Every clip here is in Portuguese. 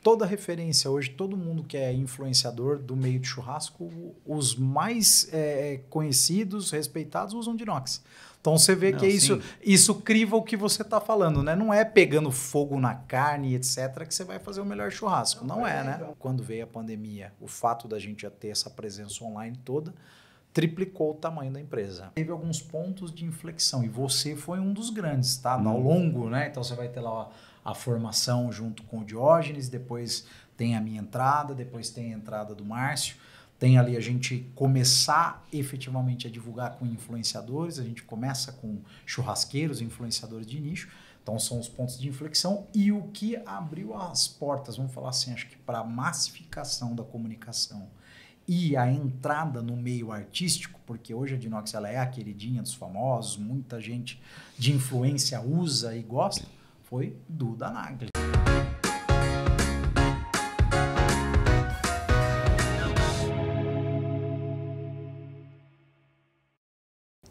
toda referência hoje, todo mundo que é influenciador do meio de churrasco, os mais conhecidos, respeitados, usam de inox. Então você vê que isso criva o que você está falando, né? Não é pegando fogo na carne, etc., que você vai fazer o melhor churrasco. Não é, né? Quando veio a pandemia, o fato da gente já ter essa presença online toda triplicou o tamanho da empresa. Teve alguns pontos de inflexão e você foi um dos grandes, tá? Ao longo, né? Então você vai ter lá a formação junto com o Diógenes, depois tem a minha entrada, depois tem a entrada do Márcio. Tem ali a gente começar efetivamente a divulgar com influenciadores, a gente começa com churrasqueiros, influenciadores de nicho, então são os pontos de inflexão e o que abriu as portas, vamos falar assim, acho que para a massificação da comunicação e a entrada no meio artístico, porque hoje a Dinox ela é a queridinha dos famosos, muita gente de influência usa e gosta, foi Duda Nagli.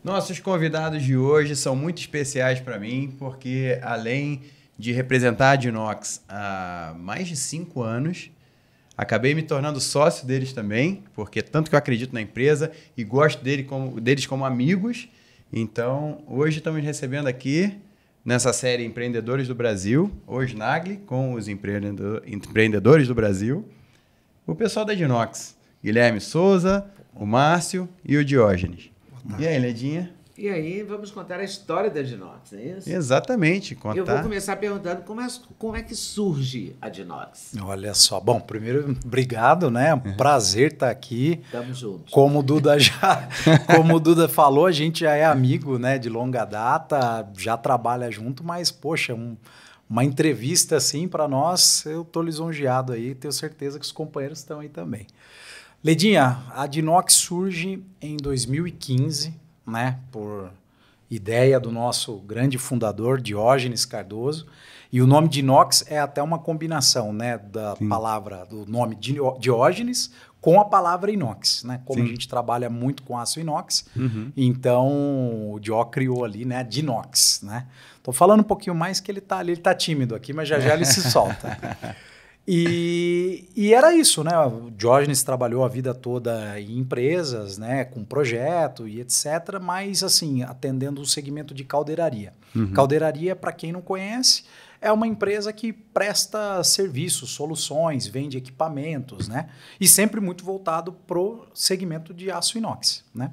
Nossos convidados de hoje são muito especiais para mim, porque além de representar a Dinox há mais de 5 anos, acabei me tornando sócio deles também, porque tanto que eu acredito na empresa e gosto deles como amigos. Então, hoje estamos recebendo aqui, nessa série Empreendedores do Brasil, hoje Nagli, com os empreendedores do Brasil, o pessoal da Dinox, Guilherme Souza, o Márcio e o Diógenes. E aí, Ledinha? E aí, vamos contar a história da Dinox, é isso? Exatamente, contar. Eu vou começar perguntando como é que surge a Dinox. Olha só, bom, primeiro, obrigado, né? Um prazer estar aqui. Tamo juntos. Como o Duda falou, a gente já é amigo, né, de longa data, já trabalha junto, mas, poxa, uma entrevista assim para nós, eu tô lisonjeado aí, tenho certeza que os companheiros estão aí também. Ledinha, a Dinox surge em 2015, né, por ideia do nosso grande fundador, Diógenes Cardoso, e o nome Dinox é até uma combinação, né, da palavra, do nome Diógenes com a palavra inox, né, como a gente trabalha muito com aço inox, então o Dió criou ali, né, Dinox, né. Tô falando um pouquinho mais que ele tá tímido aqui, mas já ele se solta. E era isso, né? O Diógenes trabalhou a vida toda em empresas, né? Com projeto e etc., mas assim, atendendo o segmento de caldeiraria. Caldeiraria, para quem não conhece, é uma empresa que presta serviços, soluções, vende equipamentos, né? E sempre muito voltado para o segmento de aço inox, né?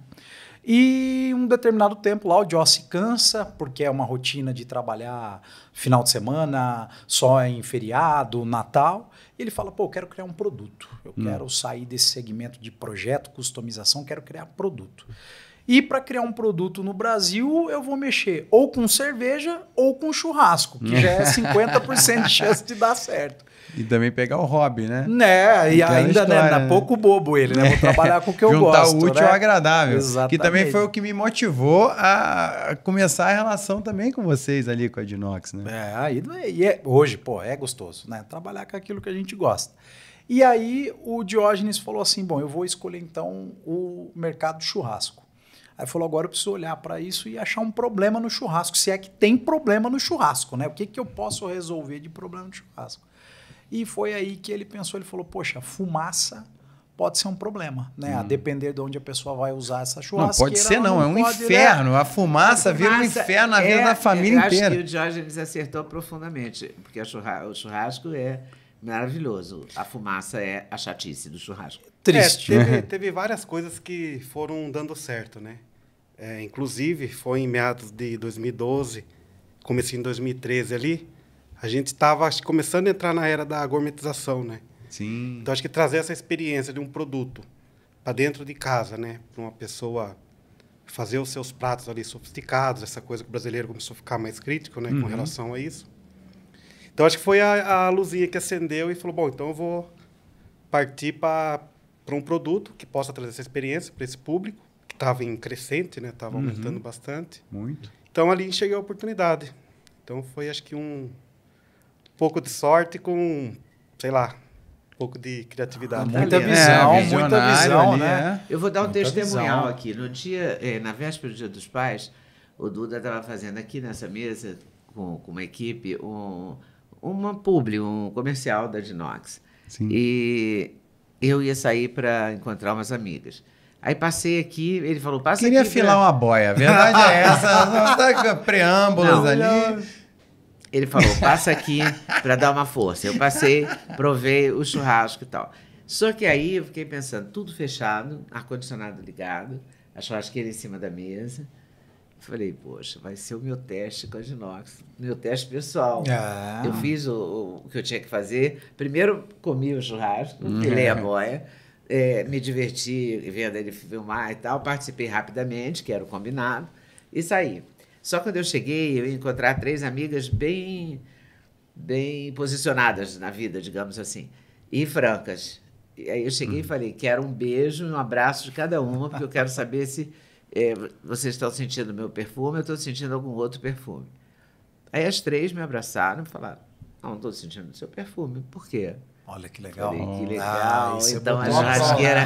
E um determinado tempo lá o Dió se cansa, porque é uma rotina de trabalhar final de semana, só em feriado, Natal. E ele fala, pô, eu quero criar um produto. Eu quero sair desse segmento de projeto, customização, quero criar produto. E para criar um produto no Brasil, eu vou mexer ou com cerveja ou com churrasco, que já é 50% de chance de dar certo. E também pegar o hobby, né? Né? E ainda, história, né? Pouco bobo ele, né? Vou trabalhar com o que eu gosto. Juntar o útil ao agradável. Exatamente. Que também foi o que me motivou a começar a relação também com vocês ali, com a Dinox, né? Hoje, pô, é gostoso, né? Trabalhar com aquilo que a gente gosta. E aí o Diógenes falou assim, bom, eu vou escolher então o mercado de churrasco. Aí falou, agora eu preciso olhar para isso e achar um problema no churrasco, se é que tem problema no churrasco, né? O que eu posso resolver de problema no churrasco? E foi aí que ele pensou, ele falou, poxa, fumaça pode ser um problema, né? A depender de onde a pessoa vai usar essa churrasqueira. Não, pode ser não, é um inferno. Né? A fumaça vira um inferno na vida da família inteira. Acho que o Diógenes acertou profundamente, porque o churrasco é maravilhoso. A fumaça é a chatice do churrasco. Triste. Teve várias coisas que foram dando certo, né? Inclusive, foi em meados de 2012, comecinho em 2013 ali, a gente estava começando a entrar na era da gourmetização, né? Sim. Então, acho que trazer essa experiência de um produto para dentro de casa, né? Para uma pessoa fazer os seus pratos ali sofisticados, essa coisa que o brasileiro começou a ficar mais crítico, né? Com relação a isso. Então, acho que foi a luzinha que acendeu e falou, bom, então eu vou partir para um produto que possa trazer essa experiência para esse público, que estava em crescente, né? Estava aumentando bastante. Muito. Então, ali enxerguei a oportunidade. Então, foi, acho que um pouco de sorte com, sei lá, um pouco de criatividade. Muita visão, ali, né? Eu vou dar um testemunhal visão. aqui. No dia, na véspera do Dia dos Pais, o Duda estava fazendo aqui nessa mesa, com uma equipe, um um comercial da Dinox. Sim. E eu ia sair para encontrar umas amigas. Aí passei aqui, ele falou, passa Queria aqui. afilar uma boia, a verdade é essa. Preâmbulos Não, ali. Ele falou, passa aqui para dar uma força. Eu passei, provei o churrasco e tal. Só que aí eu fiquei pensando, tudo fechado, ar-condicionado ligado, a churrasqueira em cima da mesa. Falei, poxa, vai ser o meu teste com a Dinox, meu teste pessoal. Eu fiz o que eu tinha que fazer. Primeiro comi o churrasco, filei a boia, me diverti vendo ele filmar e tal, participei rapidamente, que era o combinado, e saí. Só quando eu cheguei, eu ia encontrar 3 amigas bem posicionadas na vida, digamos assim, e francas. E aí eu cheguei e falei, quero um beijo e um abraço de cada uma, porque eu quero saber se vocês estão sentindo o meu perfume, eu estou sentindo algum outro perfume. Aí as 3 me abraçaram e falaram, não estou sentindo o seu perfume. Por quê? Olha que legal. Falei, que legal. Então a botou churrasqueira...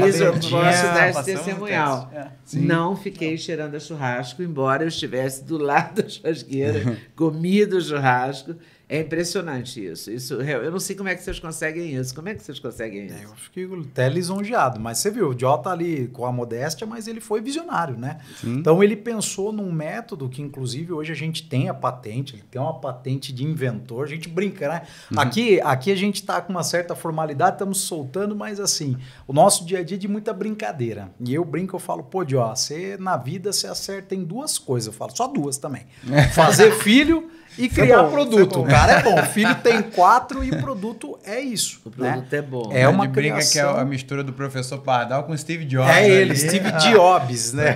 Isso eu posso dar esse passamos testemunhal. o teste. Não fiquei cheirando a churrasco, embora eu estivesse do lado da churrasqueira, comido o churrasco. É impressionante isso. Eu não sei como é que vocês conseguem isso. Como é que vocês conseguem isso? Eu fiquei até lisonjeado. Mas você viu, o Jó tá ali com a modéstia, mas ele foi visionário, né? Sim. Então ele pensou num método que, inclusive, hoje a gente tem a patente, ele tem uma patente de inventor, a gente brinca, né? Aqui a gente tá com uma certa formalidade, estamos soltando, mas assim, o nosso dia a dia é de muita brincadeira. E eu brinco, eu falo, pô, Jó, você na vida você acerta em 2 coisas. Eu falo, só 2 também. Fazer filho e criar produto. O cara é bom. O filho tem 4 e o produto é isso. O produto é bom. É uma brinca criação... que é a mistura do professor Pardal com Steve Jobs. É ele, ali. Steve Jobs, né?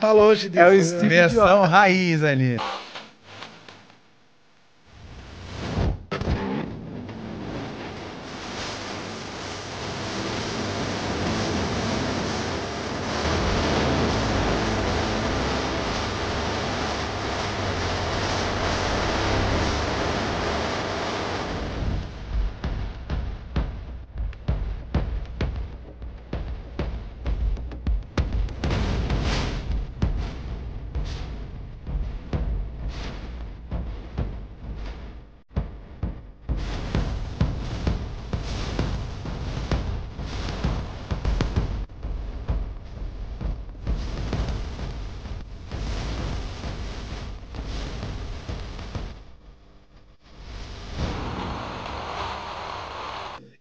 Tá longe disso. É o Steve versão raiz ali.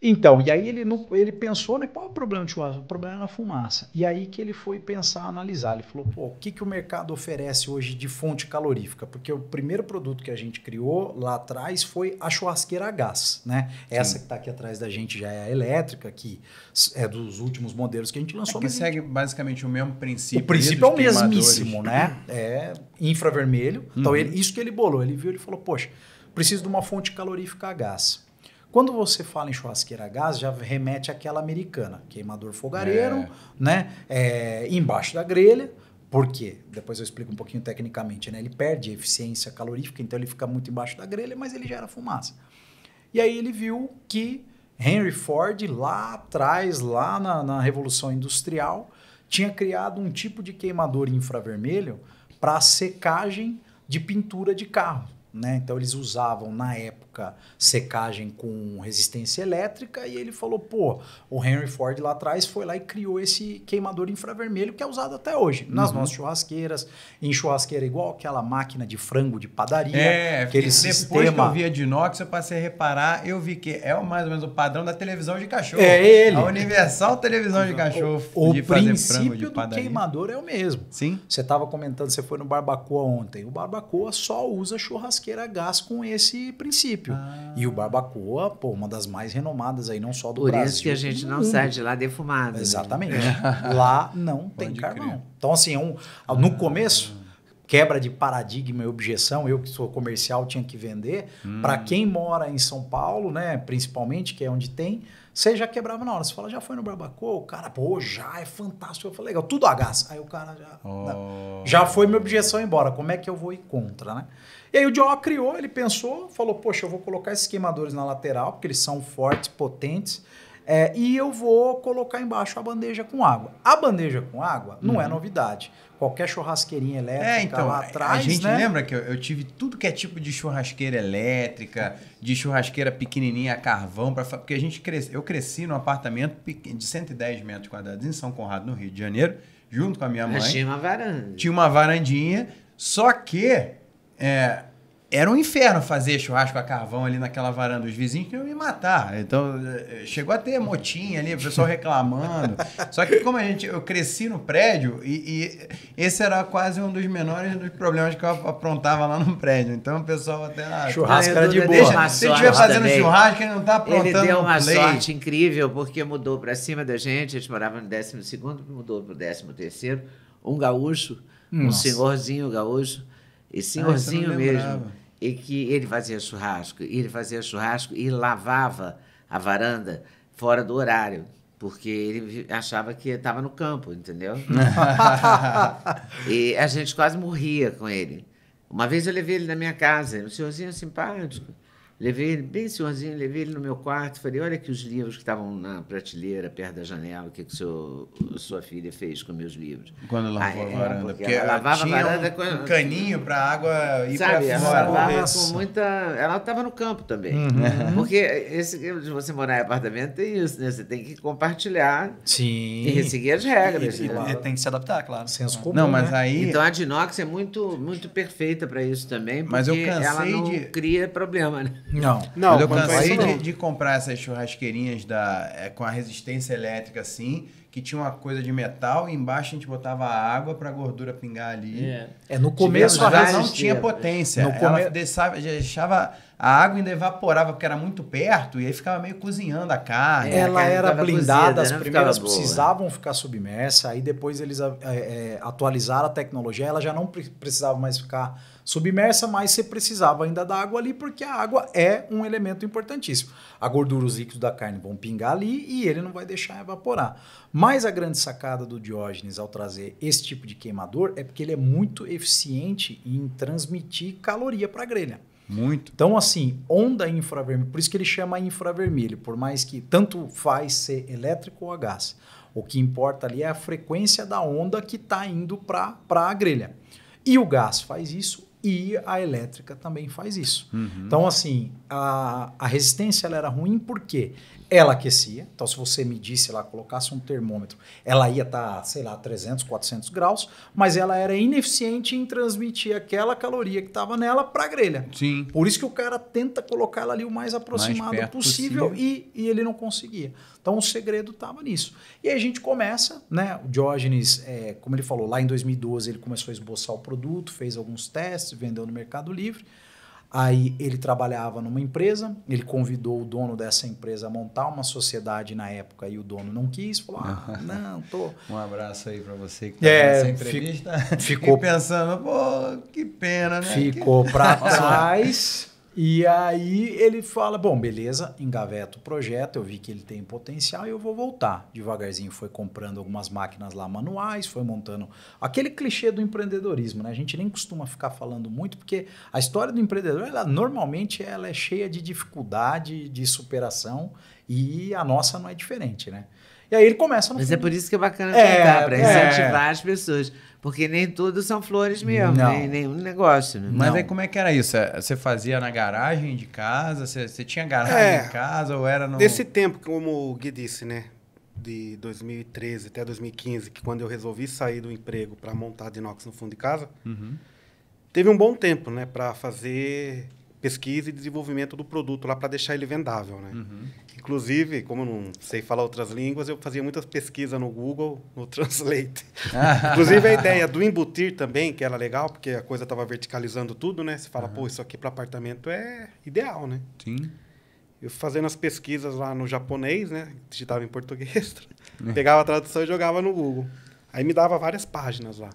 Então, e aí ele pensou, né, qual é o problema do churrasco? O problema é na fumaça. E aí que ele foi pensar, analisar. Ele falou, pô, o que o mercado oferece hoje de fonte calorífica? Porque o primeiro produto que a gente criou lá atrás foi a churrasqueira a gás, né? Essa que está aqui atrás da gente já é a elétrica, que é dos últimos modelos que a gente lançou. Que segue basicamente o mesmo princípio. O princípio é o mesmíssimo, né? É infravermelho. Então, isso que ele bolou. Ele viu, ele falou, poxa, preciso de uma fonte calorífica a gás. Quando você fala em churrasqueira a gás, já remete àquela americana, queimador fogareiro, né? Embaixo da grelha. Por quê? Depois eu explico um pouquinho tecnicamente, né? Ele perde a eficiência calorífica, então ele fica muito embaixo da grelha, mas ele gera fumaça. E aí ele viu que Henry Ford, lá atrás, lá na Revolução Industrial, tinha criado um tipo de queimador infravermelho para secagem de pintura de carro. Né? Então eles usavam na época secagem com resistência elétrica e ele falou, pô, o Henry Ford lá atrás foi lá e criou esse queimador infravermelho que é usado até hoje nas nossas churrasqueiras, em churrasqueira igual aquela máquina de frango de padaria, aquele depois que eu vi a Dinox eu passei a reparar, eu vi que é mais ou menos o padrão da televisão de cachorro. É ele. A universal televisão de cachorro o de fazer frango de princípio do padaria. queimador é o mesmo. Sim. Você estava comentando, você foi no Barbacoa ontem, o Barbacoa só usa churrasqueira a gás com esse princípio. E o Barbacoa, pô, uma das mais renomadas aí, não só do Brasil. Por isso que a gente não sai de lá defumado. Exatamente. Lá não tem carvão. Crer. Então, assim, no começo, quebra de paradigma e objeção, eu que sou comercial tinha que vender. Para quem mora em São Paulo, né, principalmente, que é onde tem, você já quebrava na hora. Você fala, já foi no Barbacoa? O cara, pô, já, é fantástico. Eu falei, legal, tudo a gás. Aí o cara já foi minha objeção embora. Como é que eu vou ir contra, né? E aí o Jó criou, ele pensou, falou, poxa, eu vou colocar esses queimadores na lateral, porque eles são fortes, potentes, E eu vou colocar embaixo a bandeja com água. A bandeja com água não é novidade. Qualquer churrasqueirinha elétrica então, lá atrás, a gente né? lembra que eu tive tudo que é tipo de churrasqueira elétrica, de churrasqueira pequenininha a carvão, porque eu cresci num apartamento de 110 metros quadrados em São Conrado, no Rio de Janeiro, junto com a minha mãe. Mas tinha uma varanda. Tinha uma varandinha, só que era um inferno fazer churrasco a carvão ali naquela varanda. Os vizinhos queriam me matar. Então, chegou a ter motinha ali, o pessoal reclamando. Só que como eu cresci no prédio, e esse era quase um dos menores dos problemas que eu aprontava lá no prédio. Então, o pessoal até... churrasco era de boa. Se ele estiver fazendo churrasco, ele não está aprontando. Ele deu uma sorte incrível, porque mudou para cima da gente. A gente morava no 12º, mudou para o 13º. Um gaúcho, um senhorzinho gaúcho. E senhorzinho mesmo. E que ele fazia churrasco e lavava a varanda fora do horário, porque ele achava que estava no campo, entendeu? E a gente quase morria com ele. Uma vez eu levei ele na minha casa, um senhorzinho simpático. Levei ele, bem senhorzinho, levei ele no meu quarto. Falei, olha aqui os livros que estavam na prateleira, perto da janela. O que sua filha fez com meus livros? Quando lavou a varanda. Porque ela lavava tinha a varanda um caninho para a água ir para fora. Ela lavava com muita... Ela estava no campo também. Porque você morar em apartamento tem isso, né? Você tem que compartilhar e seguir as regras. E tem que se adaptar, claro. Senso comum, não, mas né? aí... Então a Dinox é muito, muito perfeita para isso também, porque mas eu cansei ela não cria problema, né? Não. Mas eu cansei de comprar essas churrasqueirinhas com a resistência elétrica assim, que tinha uma coisa de metal e embaixo a gente botava água para a gordura pingar ali. No começo ela não tinha potência. Ela deixava a água ainda evaporava porque era muito perto e aí ficava meio cozinhando a carne. Ela era blindada, cozida, as né? primeiras precisavam ficar submersa, aí depois eles atualizaram a tecnologia, ela já não precisava mais ficar submersa, mas você precisava ainda da água ali, porque a água é um elemento importantíssimo. A gordura, os líquidos da carne vão pingar ali e ele não vai deixar evaporar. Mas a grande sacada do Diógenes ao trazer esse tipo de queimador é porque ele é muito eficiente em transmitir caloria para a grelha. Muito. Então, assim, onda infravermelho, por isso que ele chama infravermelho, por mais que tanto faz ser elétrico ou a gás. O que importa ali é a frequência da onda que está indo para a grelha. E o gás faz isso e a elétrica também faz isso. Então, assim, a resistência ela era ruim porque ela aquecia. Então, se você medisse lá, colocasse um termômetro, ela ia estar, sei lá, 300, 400 graus, mas ela era ineficiente em transmitir aquela caloria que estava nela para a grelha. Sim. Por isso que o cara tenta colocar ela ali o mais aproximado possível. E ele não conseguia. Então, o segredo estava nisso. E aí a gente começa, né? O Diógenes, como ele falou, lá em 2012 ele começou a esboçar o produto, fez alguns testes, vendeu no Mercado Livre. Aí ele trabalhava numa empresa, ele convidou o dono dessa empresa a montar uma sociedade na época e o dono não quis, falou, não, tô... Um abraço aí pra você que tá nessa entrevista. Ficou pensando, pô, que pena, né? Ficou pra trás. E aí ele fala, bom, beleza, engaveta o projeto, eu vi que ele tem potencial e eu vou voltar. Devagarzinho foi comprando algumas máquinas lá manuais, foi montando aquele clichê do empreendedorismo, né? A gente nem costuma ficar falando muito, porque a história do empreendedor, normalmente ela é cheia de dificuldade, de superação, e a nossa não é diferente, né? E aí ele começa no Mas fundo. é por isso que é bacana contar, para incentivar as pessoas. Porque nem tudo são flores mesmo, nenhum negócio. Né? Mas aí como é que era isso? Você fazia na garagem de casa? Você tinha garagem em casa ou era no... Nesse tempo, como o Gui disse, né? De 2013 até 2015, que quando eu resolvi sair do emprego para montar a Dinox no fundo de casa, teve um bom tempo, né? Para fazer pesquisa e desenvolvimento do produto lá para deixar ele vendável, né? Inclusive, como eu não sei falar outras línguas, eu fazia muitas pesquisas no Google, no Translate. Inclusive, a ideia do embutir também, que era legal, porque a coisa estava verticalizando tudo, né? Você fala, pô, isso aqui para apartamento é ideal, né? Sim. Eu fazendo as pesquisas lá no japonês, né? Digitava em português, pegava a tradução e jogava no Google. Aí me dava várias páginas lá.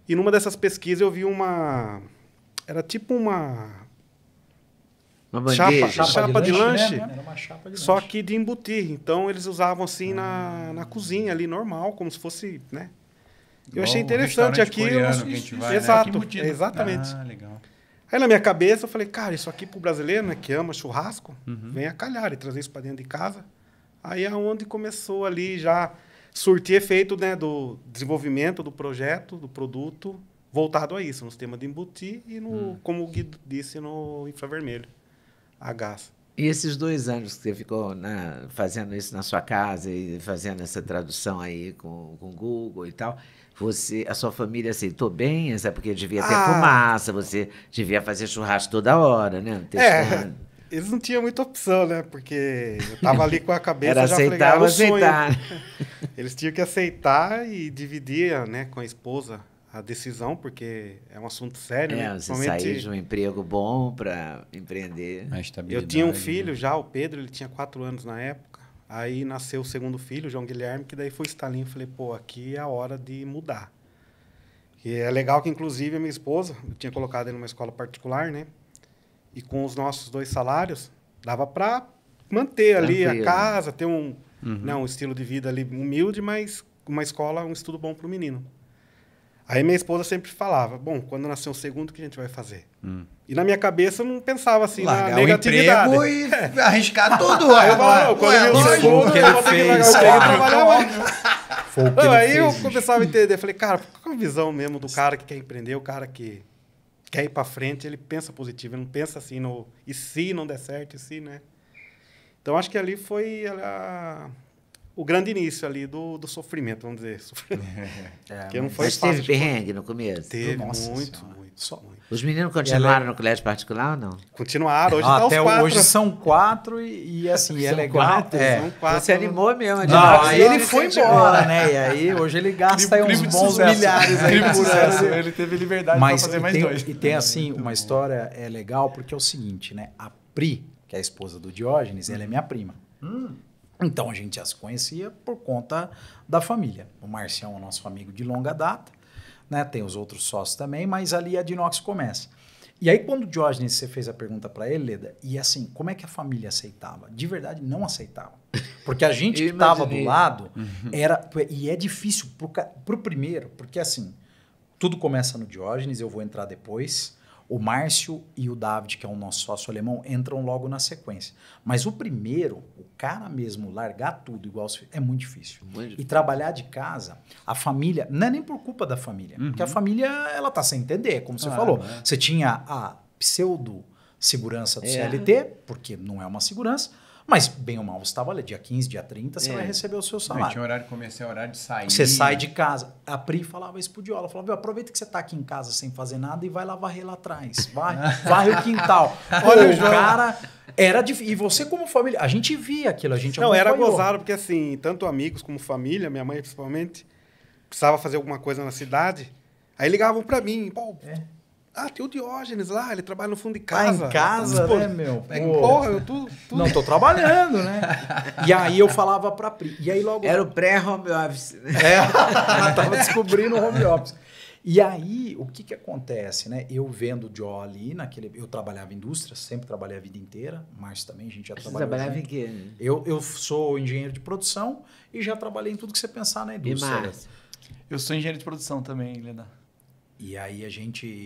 E numa dessas pesquisas eu vi uma... Era tipo uma chapa de lanche, né? Era uma chapa de só lanche. que de embutir. Então, eles usavam assim na cozinha ali, normal, como se fosse, né? Eu achei interessante aquilo. Que a gente vai, exato, né? exatamente. Legal. Aí, na minha cabeça, eu falei, cara, isso aqui pro brasileiro, né, que ama churrasco, vem a calhar e trazer isso para dentro de casa. Aí é onde começou ali já surtir efeito, né, do desenvolvimento do projeto, do produto, voltado a isso, no sistema de embutir e, como o Gui disse, no infravermelho, a gás. E esses 2 anos que você ficou fazendo isso na sua casa e fazendo essa tradução aí com o Google e tal, a sua família aceitou bem? É porque devia ter fumaça, você devia fazer churrasco toda hora, né? Testando. Eles não tinham muita opção, né? Porque eu tava ali com a cabeça Era já aceitar ou aceitar. Eles tinham que aceitar e dividir, né, com a esposa a decisão, porque é um assunto sério, né? Você sair de um emprego bom para empreender. Eu tinha um filho já, o Pedro, ele tinha 4 anos na época. Aí nasceu o segundo filho, o João Guilherme, que daí foi o estalinho. Eu falei, pô, aqui é a hora de mudar. E é legal que, inclusive, a minha esposa, eu tinha colocado ele numa escola particular, né? E com os nossos 2 salários, dava para manter ali a casa, ter né, um estilo de vida ali humilde, mas uma escola, um estudo bom para o menino. Aí minha esposa sempre falava, bom, quando nascer o segundo, o que a gente vai fazer? E na minha cabeça eu não pensava assim na negatividade. O emprego e arriscar tudo. Aí eu falava, quando eu vi o segundo, que ele fez. Aí eu começava a entender, eu falei, cara, qual é a visão mesmo do cara que quer empreender, o cara que quer ir para frente, ele pensa positivo, ele não pensa assim no e se não der certo, e se, né? Então acho que ali foi o grande início ali do sofrimento, vamos dizer. Porque não foi Mas fácil. teve perrengue no começo? Teve, Nossa muito, Senhora. muito. Os meninos continuaram no colégio particular ou não? Continuaram, hoje tá os até 4. hoje são 4 e assim, é São legal. 4? São 4. Você animou mesmo. Não, aí ele foi embora, né? E aí hoje ele gasta aí uns bons milhares aí por ano. Ele teve liberdade Mas para fazer mais tem, 2. e tem assim, uma história legal, porque é o seguinte, né? A Pri, que é a esposa do Diógenes, ela é minha prima. Então a gente já se conhecia por conta da família. O Marcião é nosso amigo de longa data, né? Tem os outros sócios também, mas ali a Dinox começa. E aí quando o Diógenes, você fez a pergunta para ele, Leda, e assim, como é que a família aceitava? De verdade, não aceitava. Porque a gente que estava do lado, e é difícil pro primeiro, porque assim, tudo começa no Diógenes, eu vou entrar depois. O Márcio e o David, que é o nosso sócio alemão, entram logo na sequência. Mas o primeiro, o cara mesmo, largar tudo igual é muito difícil. E trabalhar de casa, a família, não é nem por culpa da família, porque a família, ela tá sem entender, como você falou. Você tinha a pseudo-segurança do CLT, porque não é uma segurança, mas bem ou mal você estava ali, dia 15, dia 30, você vai receber o seu salário. Tinha horário de começar, horário de sair. Você sai de casa. A Pri falava isso pro Diola. Falava, aproveita que você tá aqui em casa sem fazer nada e vai lá varrer lá atrás. Varre o quintal. Olha, o cara era difícil. E você como família, a gente via aquilo, a gente Não, era acompanhou. gozado, porque assim, tanto amigos como família, minha mãe principalmente, precisava fazer alguma coisa na cidade, aí ligavam pra mim, pô, tem o Diógenes lá, ele trabalha no fundo de casa. Tá em casa, pô, né, meu? Porra, eu tô... Não, tô trabalhando, né? E aí eu falava pra Pri. E aí logo... Era o pré-home office. Tava descobrindo o home office. E aí, o que acontece, né? Eu vendo o Dio ali, eu trabalhava em indústria, sempre trabalhei a vida inteira. Márcio também, a gente já trabalhou. Você trabalhava junto. em quê? Eu sou engenheiro de produção e já trabalhei em tudo que você pensar na indústria. E Márcio? Eu sou engenheiro de produção também, Leda. E aí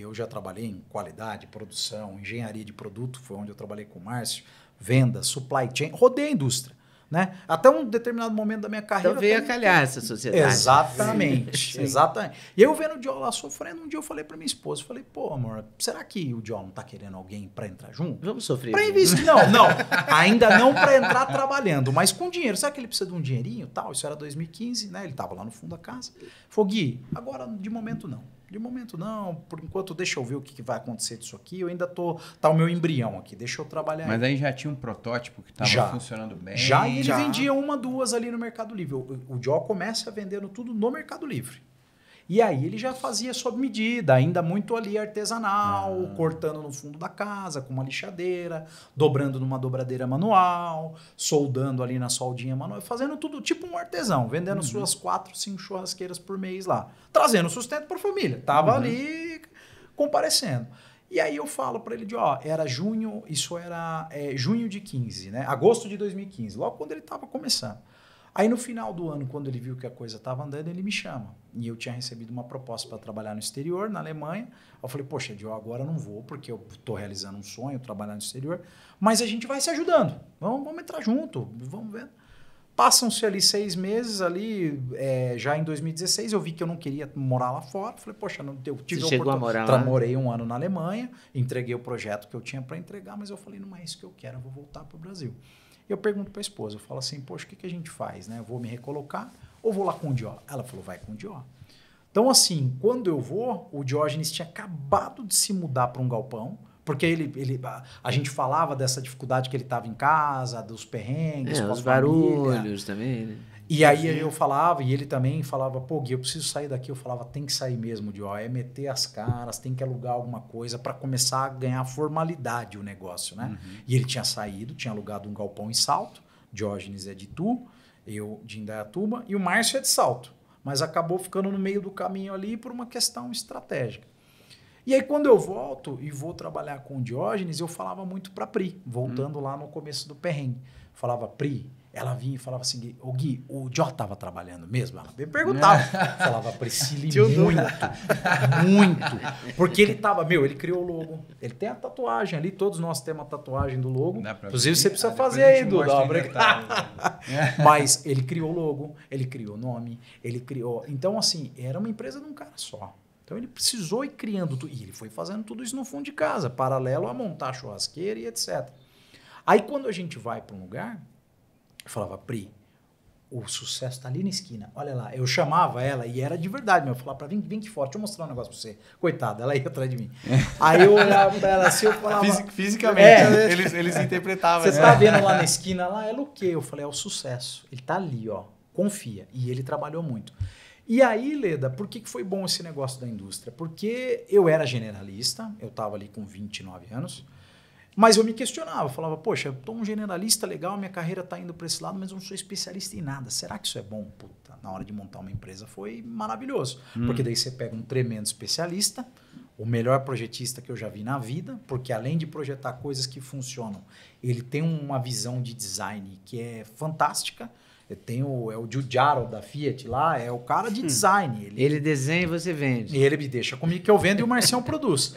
eu já trabalhei em qualidade, produção, engenharia de produto, foi onde eu trabalhei com o Márcio, venda, supply chain, rodei a indústria, né? Até um determinado momento da minha carreira. Então veio a calhar essa sociedade. Exatamente, exatamente. E eu vendo o Dio lá sofrendo, um dia eu falei pra minha esposa, falei, pô, amor, será que o Dio não tá querendo alguém pra entrar junto? Vamos sofrer. Pra investir, não, ainda não pra entrar trabalhando, mas com dinheiro. Será que ele precisa de um dinheirinho tal? Isso era 2015, né? Ele tava lá no fundo da casa. Falei, Gui, agora de momento não. De momento não, por enquanto deixa eu ver o que vai acontecer disso aqui, eu ainda tá o meu embrião aqui, deixa eu trabalhar. Mas aí já tinha um protótipo que estava funcionando bem? Já, e ele vendia 1, 2 ali no Mercado Livre. O Dio começa vendendo tudo no Mercado Livre. E aí ele já fazia sob medida, ainda muito ali artesanal, cortando no fundo da casa, com uma lixadeira, dobrando numa dobradeira manual, soldando ali na soldinha manual, fazendo tudo tipo um artesão, vendendo suas 4, 5 churrasqueiras por mês lá, trazendo sustento para a família. Tava ali comparecendo. E aí eu falo para ele era junho, isso era junho de 15, né? Agosto de 2015, logo quando ele estava começando. Aí no final do ano, quando ele viu que a coisa estava andando, ele me chama. E eu tinha recebido uma proposta para trabalhar no exterior, na Alemanha. Eu falei, poxa, Dio, agora eu não vou, porque eu estou realizando um sonho, trabalhar no exterior. Mas a gente vai se ajudando. Vamos entrar junto, vamos ver. Passam-se ali 6 meses, ali, já em 2016, eu vi que eu não queria morar lá fora. Falei, poxa, eu tive Você chegou a morar lá? Morei 1 ano na Alemanha, entreguei o projeto que eu tinha para entregar, mas eu falei, não é isso que eu quero, eu vou voltar para o Brasil. E eu pergunto para a esposa, eu falo assim, poxa, o que a gente faz? Né? Eu vou me recolocar ou vou lá com o Dió? Ela falou, vai com o Dió. Então, assim, quando eu vou, o Diógenes tinha acabado de se mudar para um galpão, porque a gente falava dessa dificuldade que ele estava em casa, dos perrengues, com a os família. barulhos também, né? E aí eu falava, e ele também falava, pô, Gui, eu preciso sair daqui. Eu falava, tem que sair mesmo, Dió, é meter as caras, tem que alugar alguma coisa para começar a ganhar formalidade o negócio, né? E ele tinha saído, tinha alugado um galpão em Salto, Diógenes é de Itu, eu de Indaiatuba, e o Márcio é de Salto, mas acabou ficando no meio do caminho ali por uma questão estratégica. E aí, quando eu volto e vou trabalhar com o Diógenes, eu falava muito para Pri, voltando lá no começo do perrengue. Falava, Pri, ela vinha e falava assim, ô Gui, o Dió estava trabalhando mesmo? Ela me perguntava. Falava, Priscila, muito. Porque ele tava, ele criou o logo. Ele tem a tatuagem ali, todos nós temos a tatuagem do logo. Inclusive, você precisa fazer aí, Dudu. Mas ele criou o logo, ele criou o nome, ele criou... Então, assim, era uma empresa de um cara só. Então ele precisou ir criando tudo. E ele foi fazendo tudo isso no fundo de casa, paralelo a montar a churrasqueira e etc. Aí quando a gente vai para um lugar, eu falava, Pri, o sucesso está ali na esquina. Olha lá, eu chamava ela e era de verdade, eu falava para vem aqui fora, deixa eu mostrar um negócio para você. Coitada, ela ia atrás de mim. Aí eu olhava para ela assim, eu falava... Fisicamente, eles interpretavam. Você está vendo lá na esquina, lá, ela o quê? Eu falei, é o sucesso. Ele está ali, ó, confia. E ele trabalhou muito. E aí, Leda, por que foi bom esse negócio da indústria? Porque eu era generalista, eu estava ali com 29 anos, mas eu me questionava, falava, poxa, eu estou um generalista legal, minha carreira está indo para esse lado, mas eu não sou especialista em nada. Será que isso é bom? Puta, na hora de montar uma empresa foi maravilhoso, porque daí você pega um tremendo especialista, o melhor projetista que eu já vi na vida, porque além de projetar coisas que funcionam, ele tem uma visão de design que é fantástica. Tem o Giugiaro da Fiat lá, é o cara de design. Ele desenha e você vende. Ele me deixa comigo que eu vendo e o Marcião produz.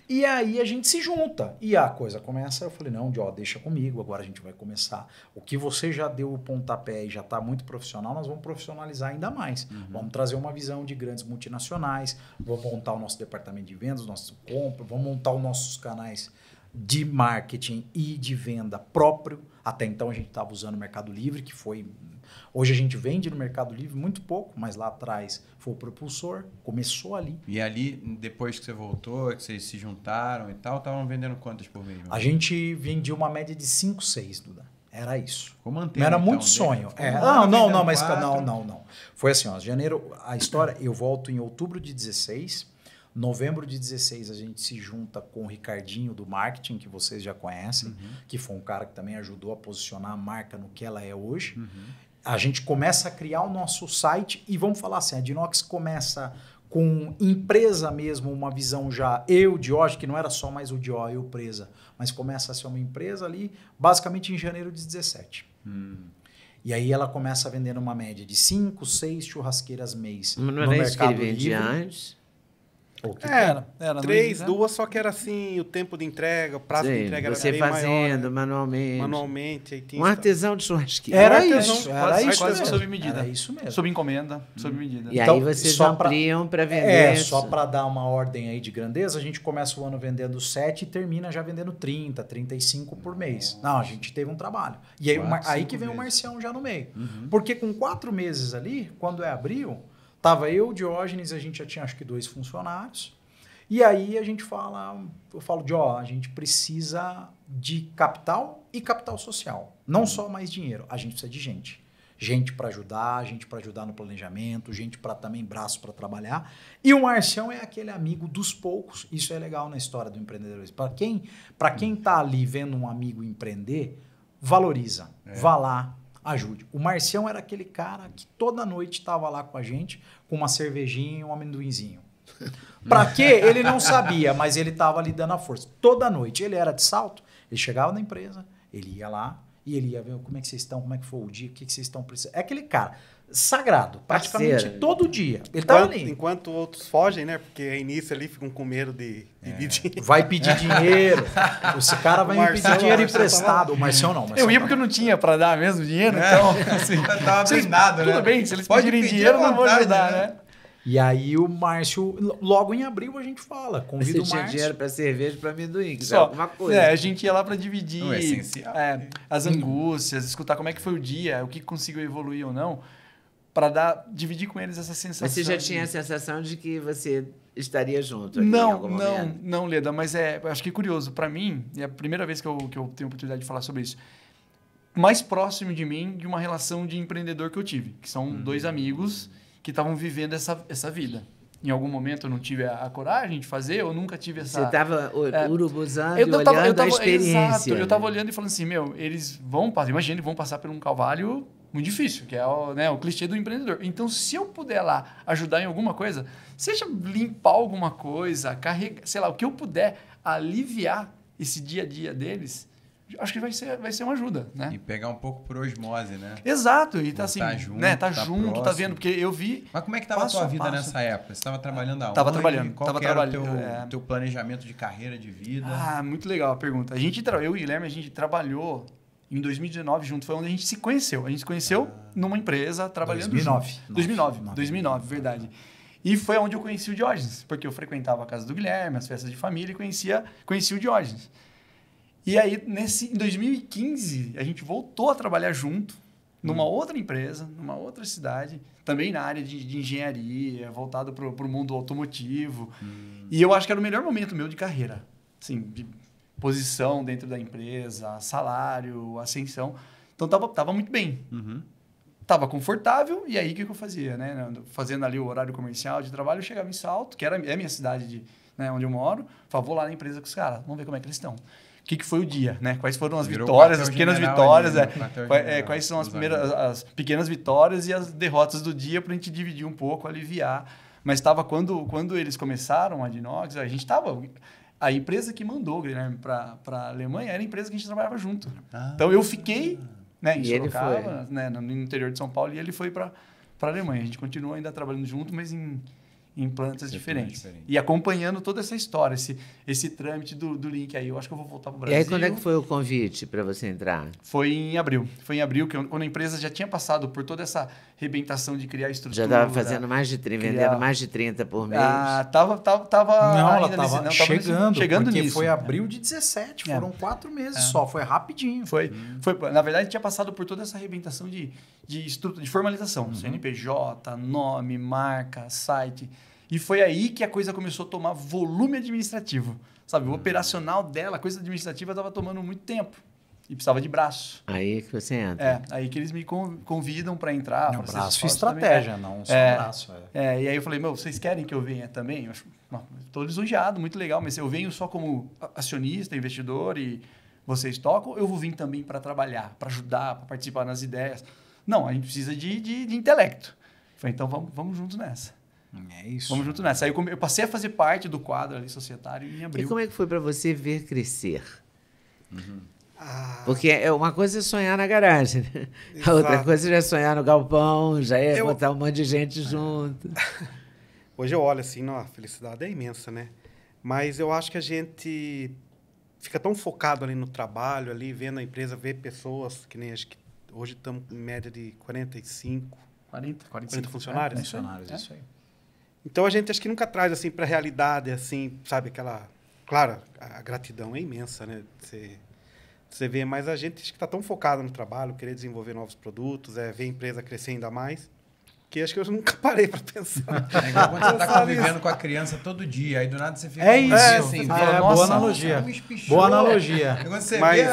E aí a gente se junta. E a coisa começa, eu falei, não, Jó, deixa comigo, agora a gente vai começar. O que você já deu o pontapé e já está muito profissional, nós vamos profissionalizar ainda mais. Vamos trazer uma visão de grandes multinacionais, vamos montar o nosso departamento de vendas, nosso compra, vamos montar os nossos canais de marketing e de venda próprio. Até então a gente estava usando o Mercado Livre, que foi... Hoje a gente vende no Mercado Livre muito pouco, mas lá atrás foi o propulsor, começou ali. E ali, depois que você voltou, que vocês se juntaram e tal, estavam vendendo quantas por mês? A gente vendia uma média de 5, 6, Duda. Era isso. Como antena, não era então, muito sonho. Não. Foi assim, ó, janeiro, a história, eu volto em outubro de 16... Novembro de 16 a gente se junta com o Ricardinho do marketing, que vocês já conhecem, que foi um cara que também ajudou a posicionar a marca no que ela é hoje. A gente começa a criar o nosso site e vamos falar assim, a Dinox começa com empresa mesmo, uma visão já Diógenes, que não era só mais o Dió, eu presa, mas começa a ser uma empresa ali, basicamente em janeiro de 17. E aí ela começa vendendo uma média de 5, 6 churrasqueiras mês no Mercado Livre. Que ele vendia antes? Era 3, 2, só que era assim, o tempo de entrega, o prazo de entrega era bem maior. Você fazendo manualmente. Aí tinha artesão de churrasqueira. Era isso mesmo. Sob medida. Era isso mesmo. Sob encomenda, sob medida. E então, aí vocês ampliam para vender. Só para dar uma ordem aí de grandeza, a gente começa o ano vendendo 7 e termina já vendendo 30, 35 por mês. Não, a gente teve um trabalho. E aí, aí que vem o Marcião já no meio. Porque com 4 meses ali, quando é abril... Tava eu, Diógenes, a gente já tinha acho que 2 funcionários. E aí a gente eu falo, Dió, a gente precisa de capital e capital social. Não só mais dinheiro, a gente precisa de gente. Gente para ajudar, gente para ajudar no planejamento, gente para também braço para trabalhar. E o Marcião é aquele amigo dos poucos. Isso é legal na história do empreendedorismo. Para quem tá ali vendo um amigo empreender, valoriza, vá lá, ajude. O Marcião era aquele cara que toda noite estava lá com a gente, com uma cervejinha e um amendoinzinho. Para quê? Ele não sabia, mas ele estava ali dando a força. Toda noite. Ele era de Salto, ele chegava na empresa, ele ia lá e ele ia ver como é que vocês estão, como é que foi o dia, o que vocês estão precisando. É aquele cara. sagrado, praticamente Parceiro. todo dia. Ele tava ali. Enquanto outros fogem, né? Porque a início ali ficam com medo de pedir. Vai pedir dinheiro. Esse cara vai me pedir dinheiro emprestado. O Marcião não. Eu ia porque eu não tinha pra dar mesmo dinheiro, então, assim, Tava blindado, né? tudo bem, se eles Pode pedirem pedir dinheiro, à eu não vou vontade, ajudar, né? né? E aí o Márcio, logo em abril a gente fala, Você convida o tinha Márcio. dinheiro para cerveja, para amendoim, que é Só, alguma coisa. a gente ia lá pra dividir Não, é essencial. as angústias, escutar como é que foi o dia, o que conseguiu evoluir ou não, para dividir com eles essa sensação. Mas você já de- tinha a sensação de que você estaria junto ali em algum momento? Não, Leda, mas acho que é curioso. Para mim, é a primeira vez que eu tenho a oportunidade de falar sobre isso. Mais próximo de mim de uma relação de empreendedor que eu tive, que são dois amigos que estavam vivendo essa vida. Em algum momento eu não tive a coragem de fazer, eu nunca tive essa... Você estava urubuzando e Eu olhando tava, a experiência. exato, eu né? tava olhando e falando assim, eles vão passar, imagina, eles vão passar por um calvário muito difícil, que é o clichê do empreendedor. Então, se eu puder lá ajudar em alguma coisa, seja limpar alguma coisa, carregar, sei lá, o que eu puder aliviar esse dia a dia deles, acho que vai ser uma ajuda, né? E pegar um pouco por osmose, né? Exato, e tá assim, Tá junto, né? Tá tá junto, tá próximo. vendo, porque eu vi... Mas como é que estava a Passo tua a vida passo. nessa época? Você estava trabalhando aonde? Tava trabalhando, Qual tava que era o trabalhando, teu planejamento de carreira, de vida? Ah, muito legal a pergunta. Eu e o Guilherme, a gente trabalhou em 2019 junto, foi onde a gente se conheceu. A gente se conheceu numa empresa trabalhando 2009. junto. 2009, verdade. E foi onde eu conheci o Diógenes, porque eu frequentava a casa do Guilherme, as festas de família e conheci o Diógenes. E aí, em 2015, a gente voltou a trabalhar junto, numa outra empresa, numa outra cidade, também na área de engenharia, voltado para o mundo automotivo. E eu acho que era o melhor momento meu de carreira. Assim, de posição dentro da empresa, salário, ascensão. Então, tava muito bem. Tava confortável, e aí o que eu fazia? Né? Fazendo ali o horário comercial de trabalho, eu chegava em Salto, que é a minha cidade onde eu moro, falava, vou lá na empresa com os caras, vamos ver como é que eles estão. O que foi o dia, né? Quais foram as Virou vitórias, as pequenas quartel-general vitórias, ali, né? Quartel-general, quais são as os primeiras, as pequenas vitórias e as derrotas do dia para a gente dividir um pouco, aliviar. Mas estava quando eles começaram a Dinox, a gente estava... A empresa que mandou o Guilherme para a Alemanha era a empresa que a gente trabalhava junto. Então eu fiquei em E ele Sorocaba, né, no interior de São Paulo, e ele foi para a Alemanha. A gente continua ainda trabalhando junto, mas em plantas diferentes. E acompanhando toda essa história, esse trâmite do link aí. Eu acho que eu vou voltar para o Brasil. E aí, quando é que foi o convite para você entrar? Foi em abril. Foi em abril, quando a empresa já tinha passado por toda essa rebentação de criar estrutura. Já estava fazendo mais de 30, vendendo mais de 30 por mês. Tava Não, ela ainda estava tava chegando porque nisso. foi abril de 17, foram 4 meses só, foi rapidinho. Foi, na verdade, tinha passado por toda essa arrebentação de formalização. CNPJ, nome, marca, site. E foi aí que a coisa começou a tomar volume administrativo. Sabe, o operacional dela, a coisa administrativa estava tomando muito tempo. E precisava de braço. Aí que você entra. Aí que eles me convidam para entrar. Não, braço e estratégia, não só braço. E aí eu falei, vocês querem que eu venha também? Estou lisonjeado, muito legal, mas eu venho só como acionista, investidor e vocês tocam, eu vou vir também para trabalhar, para ajudar, para participar nas ideias. Não, a gente precisa de intelecto. Eu falei, então vamos juntos nessa. É isso. Vamos junto nessa. Aí eu passei a fazer parte do quadro ali societário em abril. E como é que foi para você ver crescer? Porque uma coisa é sonhar na garagem, né? A outra coisa já é sonhar no galpão, já é botar um monte de gente junto. Hoje eu olho assim, a felicidade é imensa, né? Mas eu acho que a gente fica tão focado ali no trabalho, ali vendo a empresa, ver pessoas, que nem acho que hoje estamos em média de 45, 40 funcionários. Isso aí. Então a gente acho que nunca traz assim para a realidade, assim, sabe, aquela... Claro, a gratidão é imensa, né? Você vê, mas a gente acho que está tão focado no trabalho, querer desenvolver novos produtos, ver a empresa crescer ainda mais, que acho que eu nunca parei para pensar. É igual quando você está convivendo com a criança todo dia, aí do nada você fica... Boa analogia. Boa analogia. Aí quando você Mas... vê,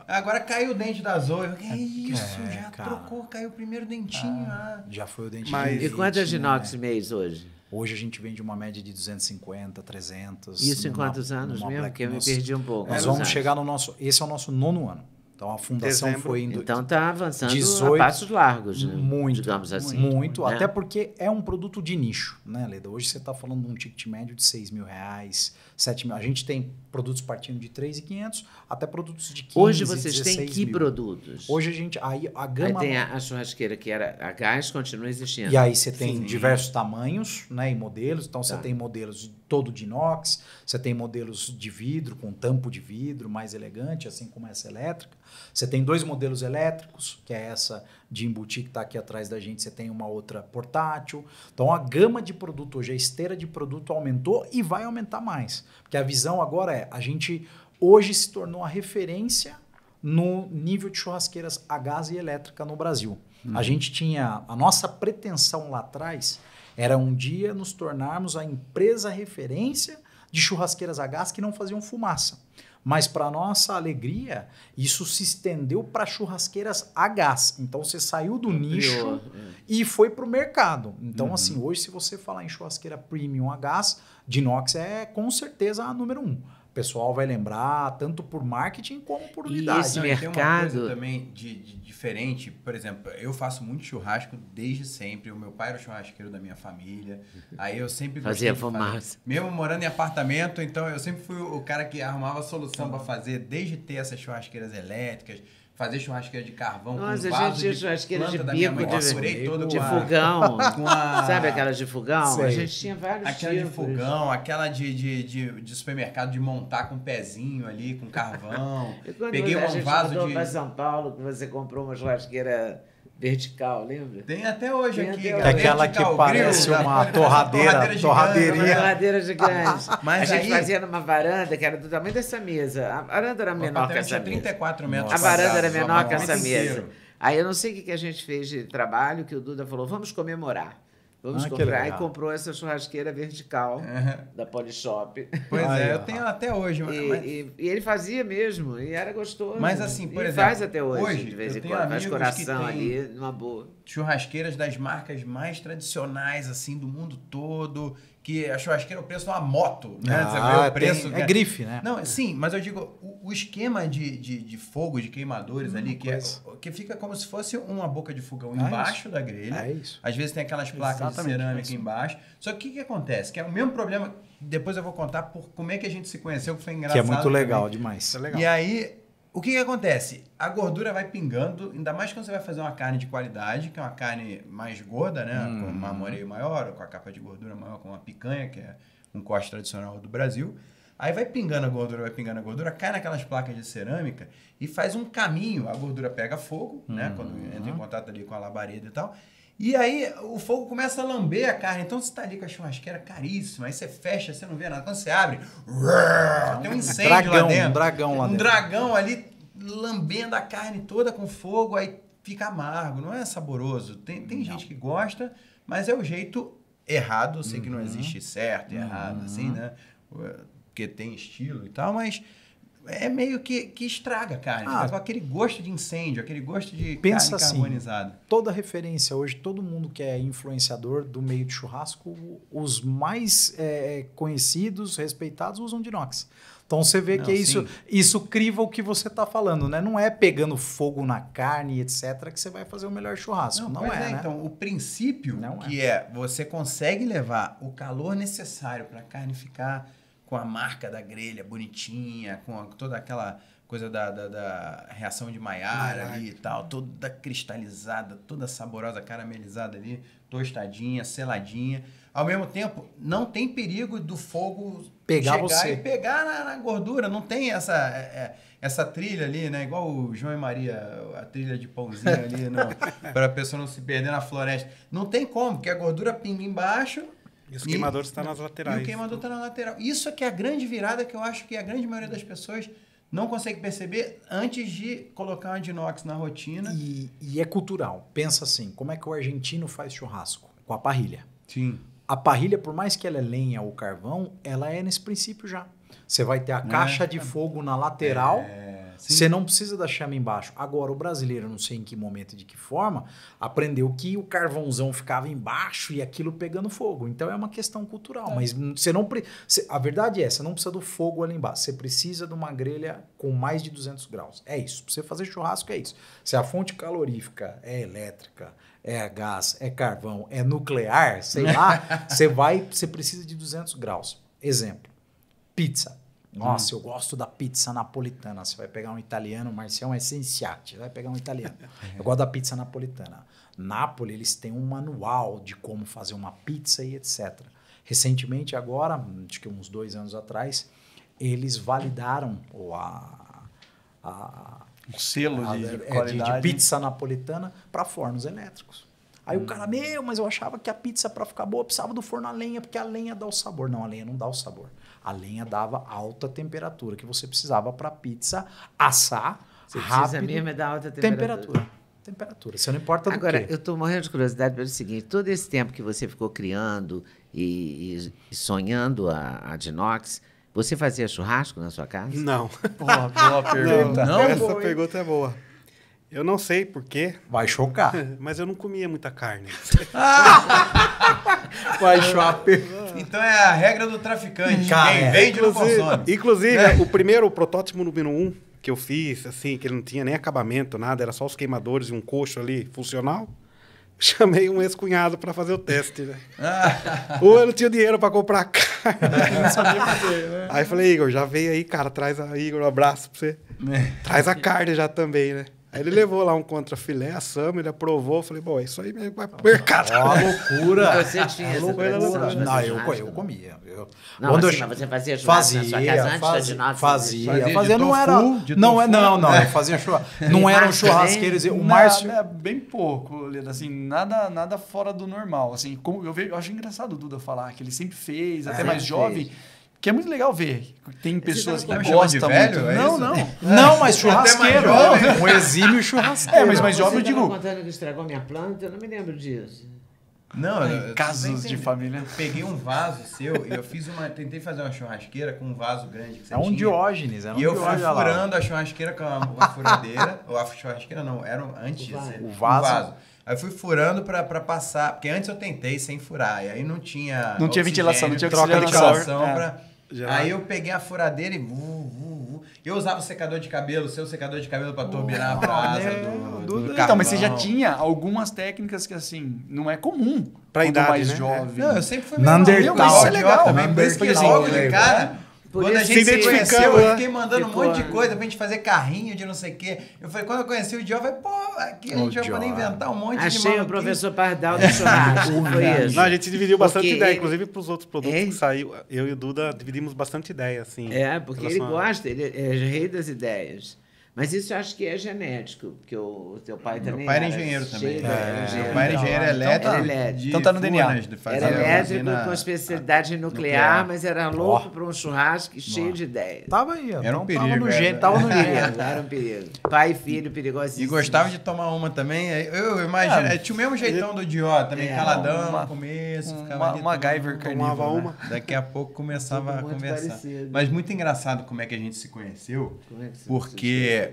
agora caiu o dente da Zoe. Que isso, já trocou, caiu o primeiro dentinho. Já foi o dentinho. Mas... E quantas Dinox mês hoje? Hoje a gente vende uma média de 250, 300. Isso em quantos anos mesmo? Porque eu me perdi um pouco. Nós vamos chegar no nosso... Esse é o nosso 9º ano. Então, a fundação foi em... Então, está avançando 18, a passos largos, né? Muito, digamos assim. Muito, né? até porque é um produto de nicho, né, Leda? Hoje você está falando de um ticket médio de R$6.000, 7 mil. A gente tem produtos partindo de 3.500 até produtos de 15, Hoje vocês têm que mil. Produtos? Hoje a gama... Aí tem a churrasqueira que era a gás, continua existindo. E aí você tem diversos tamanhos, né, e modelos. Então, você Tá. tem modelos todo de inox, você tem modelos de vidro, com tampo de vidro, mais elegante, assim como essa elétrica. Você tem 2 modelos elétricos, que é essa de embutir que está aqui atrás da gente. Você tem uma outra portátil. Então, a gama de produto hoje, a esteira de produto aumentou e vai aumentar mais. Porque a visão agora é, a gente hoje se tornou a referência no nível de churrasqueiras a gás e elétrica no Brasil. A gente tinha... A nossa pretensão lá atrás era um dia nos tornarmos a empresa referência de churrasqueiras a gás que não faziam fumaça. Mas, para nossa alegria, isso se estendeu para churrasqueiras a gás. Então, você saiu do nicho e foi para o mercado. Então, assim, hoje, se você falar em churrasqueira premium a gás, de inox é com certeza a número 1. O pessoal vai lembrar tanto por marketing como por unidade. esse Não, e tem uma mercado... coisa também de diferente. Por exemplo, eu faço muito churrasco desde sempre. O meu pai era o churrasqueiro da minha família. Aí eu sempre Fazia gostei de fumaça. Mesmo morando em apartamento, então eu sempre fui o cara que arrumava a solução para fazer, desde ter essas churrasqueiras elétricas, fazer churrasqueira de carvão, Nossa, com a vaso gente tinha churrasqueira de planta da minha bico, mãe, que eu furei todo de com a- fogão. com a- Sabe aquelas de fogão? Sei. A gente tinha vários Aquela tipos. de fogão, aquela de supermercado, de montar com um pezinho ali, com carvão. E quando Peguei a um gente vaso mudou de... para São Paulo, que você comprou uma churrasqueira vertical, lembra? Tem até hoje Tem aqui. até cara. hoje. Aquela Vertical, que parece grill, uma da- torradeira, gigante. torradeirinha. Uma geladeira gigante. Mas a gente aí- fazia numa varanda que era do tamanho dessa mesa. A varanda era O menor que apartamento essa tinha mesa. 34 metros A varanda era quadrados, o menor que essa apartamento mesa. inteiro. Aí eu não sei o que a gente fez de trabalho, que o Duda falou, vamos comemorar. Vamos Ah, que comprar. E legal. comprou essa churrasqueira vertical da Polishop. Pois Aí, é, ó. eu tenho ela até hoje. Mas, E ele fazia mesmo, e era gostoso. Mas assim, por e exemplo, faz até hoje, de vez eu em tenho quando. Faz amigos coração que têm- ali, numa boa. churrasqueiras das marcas mais tradicionais, assim, do mundo todo, que a churrasqueira, o preço é uma moto, né? Você vê o preço... é grife, né? Não, sim, mas eu digo, o esquema de fogo, de queimadores ali, que fica como se fosse uma boca de fogão embaixo da grelha. É isso. Às vezes tem aquelas placas Exatamente, de cerâmica é isso. embaixo. Só que o que acontece? Que é o mesmo problema, depois eu vou contar por como é que a gente se conheceu, que foi engraçado. Que é muito legal também. demais. Isso é legal. E aí, o que acontece? A gordura vai pingando, ainda mais quando você vai fazer uma carne de qualidade, que é uma carne mais gorda, né? Com um marmoreio maior, ou com a capa de gordura maior, com uma picanha, que é um corte tradicional do Brasil. Aí vai pingando a gordura, cai naquelas placas de cerâmica e faz um caminho. A gordura pega fogo, né? Quando entra em contato ali com a labareda e tal. E aí o fogo começa a lamber a carne. Então você tá ali com a churrasqueira caríssima, aí você fecha, você não vê nada. Quando você abre, tem um incêndio lá dentro. Um dragão lá Um dentro. dragão ali lambendo a carne toda com fogo, aí fica amargo, não é saboroso. Tem gente que gosta, mas é o jeito errado. Eu sei que não existe certo e errado, assim, né? Porque tem estilo e tal, mas é meio que estraga a carne. Fica com aquele gosto de incêndio, aquele gosto de Pensa carne assim, carbonizada. toda referência hoje, todo mundo que é influenciador do meio de churrasco, os mais conhecidos, respeitados, usam de inox. Então você vê Não, que sim. isso criva o que você está falando, né? Não é pegando fogo na carne, etc., que você vai fazer o melhor churrasco. Não pois é, né? Então, o princípio Não que é você consegue levar o calor necessário para a carne ficar com a marca da grelha bonitinha, com toda aquela coisa da reação de Maillard ali e tal, toda cristalizada, toda saborosa, caramelizada ali, tostadinha, seladinha. Ao mesmo tempo, não tem perigo do fogo Pegar chegar você. e pegar na gordura. Não tem essa trilha ali, né? Igual o João e Maria, a trilha de pãozinho ali, para a pessoa não se perder na floresta. Não tem como, porque a gordura pinga embaixo. E os queimadores estão nas laterais. E o queimador está na lateral. Isso é que é a grande virada que eu acho que a grande maioria das pessoas não consegue perceber antes de colocar uma de inox na rotina. E é cultural. Pensa assim, como é que o argentino faz churrasco? Com a parrilha. Sim. A parrilha, por mais que ela é lenha ou carvão, ela é nesse princípio já. Você vai ter a caixa de fogo na lateral Você não precisa da chama embaixo. Agora, o brasileiro, não sei em que momento e de que forma, aprendeu que o carvãozão ficava embaixo e aquilo pegando fogo. Então é uma questão cultural. Mas você não a verdade é, você não precisa do fogo ali embaixo. Você precisa de uma grelha com mais de 200 graus. É isso. Pra você fazer churrasco, é isso. Se a fonte calorífica é elétrica, é a gás, é carvão, é nuclear, sei lá, você precisa de 200 graus. Exemplo, pizza. Nossa, eu gosto da pizza napolitana. Você vai pegar um italiano, o Marcião é Scienziati, vai pegar um italiano. Eu gosto da pizza napolitana. Nápoles, eles têm um manual de como fazer uma pizza e etc. Recentemente, agora, acho que uns 2 anos atrás, eles validaram um selo de qualidade de pizza napolitana para fornos elétricos. Aí o cara, mas eu achava que a pizza para ficar boa precisava do forno a lenha, porque a lenha dá o sabor. Não, a lenha não dá o sabor. A lenha dava alta temperatura que você precisava para a pizza assar rápido. Precisa mesmo da alta Temperatura. Você não importa do Agora, quê. eu estou morrendo de curiosidade pelo seguinte, todo esse tempo que você ficou criando e sonhando a de inox, você fazia churrasco na sua casa? Não. Boa pergunta. Não? Essa pergunta é boa. Eu não sei porquê, Vai chocar. mas eu não comia muita carne. Vai chocar. Então é a regra do traficante. Cara, Quem vende não consome. Inclusive, o protótipo número 1 que eu fiz, assim, que ele não tinha nem acabamento, nada, era só os queimadores e um coxo ali funcional, chamei um ex-cunhado para fazer o teste, né? Ou eu não tinha dinheiro para comprar carne. Não sabia fazer, né? Aí falei, Igor, já veio aí, cara, traz um abraço pra você. Traz a carne já também, né? Aí ele levou lá um contrafilé, assamos, ele aprovou. Falei, bom, é isso aí mesmo, vai pro mercado. Ó, loucura. Você tinha essa loucura, tradição de loucura. fazer Não, churrasco? eu comia. Não, Quando assim, mas você fazia churrasco na sua casa antes da de inox? Fazia. de Não era. tofu, de Não, tofu. não. Eu fazia churrasco. Não eram churrasqueiros. O Márcio. Bem pouco, Leda, assim, nada fora do normal. Assim, como eu acho engraçado o Duda falar que ele sempre fez, até mais jovem. Que é muito legal ver. Tem pessoas que me chamando de gostam velho, muito. é não, isso? não. Não, mas churrasqueiro. mais jovem. Um exímio churrasqueiro. Mas mais jovem eu Você digo. estava contando que estragou minha planta, eu não me lembro disso. Não, eu Casos de família. Eu peguei um vaso seu e eu tentei fazer uma churrasqueira com um vaso grande que você É um tinha. Diógenes. E eu fui furando a churrasqueira com uma furadeira. Ou a churrasqueira não, era antes. O vaso. Aí eu fui furando pra passar. Porque antes eu tentei sem furar. E aí não tinha. Não tinha ventilação, não tinha troca de calor. ventilação pra. Geral. Aí eu peguei a furadeira e. Eu usava o secador de cabelo, seu secador de cabelo pra turbinar pra asa do Então, carvão. mas você já tinha algumas técnicas que, assim, não é comum Pra quando idade, mais né? jovem. Não, eu sempre fui Neandertal. Mas isso é Legal, legal também. Por isso que Neandertal, logo de né? cara, Por quando a isso gente se se conheceu, identificamos, eu né? fiquei mandando um Ficou, monte de né? coisa pra gente fazer carrinho de não sei o quê. Eu falei, quando eu conheci o Dio, eu falei, pô, aqui a gente vai poder inventar um monte de Achei maluquice. o professor Pardal do churrasco, foi isso. Não, a gente dividiu bastante Porque ideia, ele- inclusive para os outros produtos É? que saiu. Eu e o Duda dividimos bastante ideia, assim. É, porque ele relação a- gosta, ele é rei das ideias. Mas isso eu acho que é genético, porque o teu pai também pai era engenheiro também. cheio de- Meu engenheiro. pai era engenheiro elétrico. Era elétrico. de Então tá no DNA. Furnas, de fazer Era elétrico usina com especialidade nuclear, nuclear. mas era louco para um churrasco e cheio de ideias. Tava aí. Era um Tava perigo, no era. gênio. Tava no gênio. Era um perigo. Pai e filho perigosíssimo. E gostava de tomar uma também. Eu imagino, tinha o mesmo jeitão do Dió, também É, caladão no começo, ficava ali MacGyver tomando. Tomava carnívoro, uma. né? Daqui a pouco começava a Tudo muito conversar. parecido. Mas muito engraçado como é que a gente se conheceu, Como é que você- porque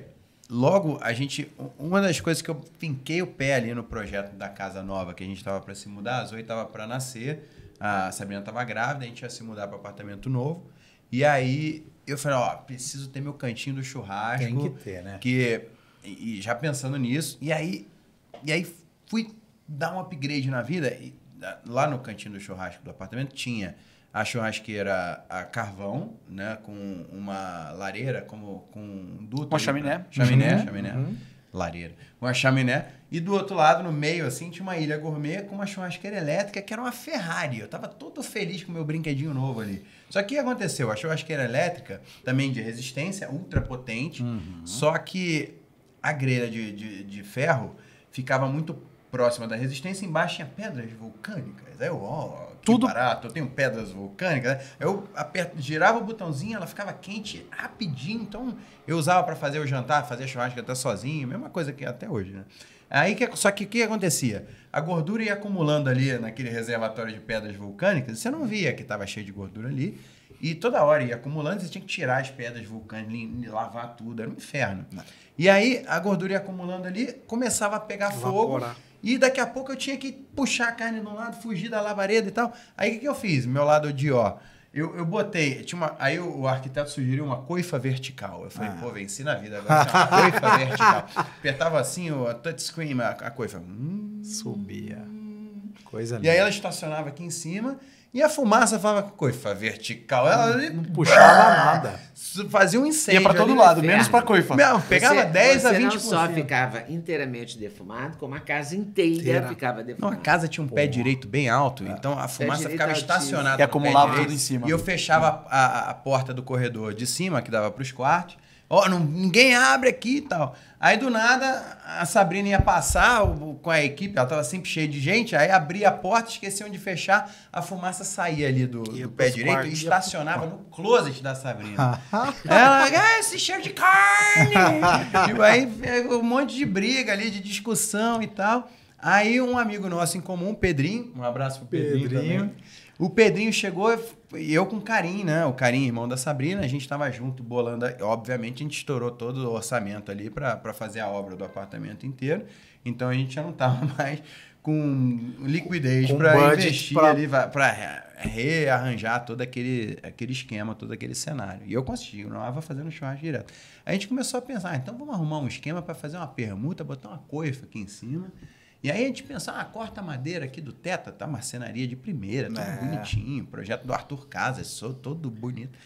logo a gente... Uma das coisas que eu finquei o pé ali no projeto da casa nova, que a gente estava para se mudar, a Zoe estava para nascer, a Sabrina estava grávida, a gente ia se mudar para apartamento novo. E aí eu falei, ó, preciso ter meu cantinho do churrasco. Tem que ter, né? E já pensando nisso, e aí fui dar um upgrade na vida. E lá no cantinho do churrasco do apartamento tinha a churrasqueira a carvão, né, com uma lareira, com um duto. Uma ali chaminé. pra- Chaminé. Lareira. Uma chaminé. E do outro lado, no meio, assim, tinha uma ilha gourmet com uma churrasqueira elétrica que era uma Ferrari. Eu tava todo feliz com o meu brinquedinho novo ali. Só que o que aconteceu? A churrasqueira elétrica, também de resistência, ultra potente, só que a grelha de ferro ficava muito próxima da resistência, embaixo tinha pedras vulcânicas. Aí eu, que Tudo- barato, eu tenho pedras vulcânicas. Né? Eu girava o botãozinho, ela ficava quente rapidinho. Então, eu usava para fazer o jantar, fazer churrasco até sozinho, mesma coisa que até hoje, né? Aí, só que o que acontecia? A gordura ia acumulando ali naquele reservatório de pedras vulcânicas, você não via que estava cheio de gordura ali, E toda hora ia acumulando, você tinha que tirar as pedras vulcânicas, lavar tudo, era um inferno. E aí a gordura ia acumulando ali, começava a pegar fogo. E daqui a pouco eu tinha que puxar a carne de um lado, fugir da labareda e tal. Aí o que eu fiz? Meu lado de ó. Eu botei, aí o arquiteto sugeriu uma coifa vertical. Eu falei, pô, venci na vida, agora uma coifa vertical. Apertava assim o touchscreen, a coifa. Subia. Coisa linda. E aí ela estacionava aqui em cima e a fumaça falava coifa vertical. Ela não puxava nada. Fazia um incêndio. Ia pra todo lado, menos pra coifa. Não, pegava 10 a 20%. Você não só ficava inteiramente defumado, como a casa inteira ficava defumada. Não, a casa tinha um pé direito bem alto, então a fumaça ficava estacionada. E acumulava tudo em cima. E eu fechava a porta do corredor de cima, que dava pros quartos. Ninguém abre aqui e tal. Aí, do nada, a Sabrina ia passar com a equipe, ela tava sempre cheia de gente, aí abria a porta, esqueciam de fechar, a fumaça saía ali do pé direito e estacionava no closet da Sabrina. Ela, esse cheiro de carne! E aí, um monte de briga ali, de discussão e tal. Aí, um amigo nosso em comum, Pedrinho, um abraço pro Pedrinho também. O Pedrinho chegou e eu com o Carim, né? O Carim, irmão da Sabrina, a gente tava junto bolando. Obviamente, a gente estourou todo o orçamento ali para fazer a obra do apartamento inteiro. Então, a gente já não tava mais com liquidez para investir ali, para rearranjar todo aquele esquema, todo aquele cenário. E eu continuava fazendo churrasco direto. A gente começou a pensar, então vamos arrumar um esquema para fazer uma permuta, botar uma coifa aqui em cima. E aí a gente pensava, corta a madeira aqui do teto, tá marcenaria de primeira, tudo bonitinho, projeto do Arthur Casas, todo bonito.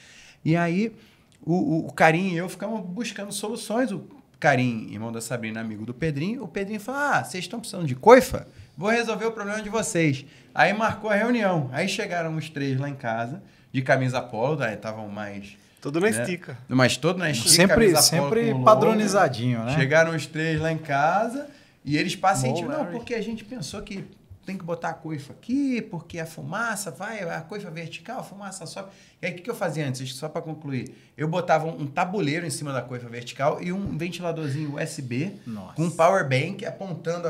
E aí o Carim e eu ficamos buscando soluções. O Carim, irmão da Sabrina, amigo do Pedrinho, o Pedrinho falou, vocês estão precisando de coifa? Vou resolver o problema de vocês. Aí marcou a reunião. Aí chegaram os 3 lá em casa, de camisa polo, daí estavam mais... Tudo na estica. Mas todo na estica. Sempre padronizadinho, né? Chegaram os 3 lá em casa... E eles pacientes, não, porque a gente pensou que tem que botar a coifa aqui, porque a fumaça a coifa vertical, a fumaça sobe. E aí, o que eu fazia antes? Só para concluir. Eu botava um tabuleiro em cima da coifa vertical e um ventiladorzinho USB com um power bank apontando,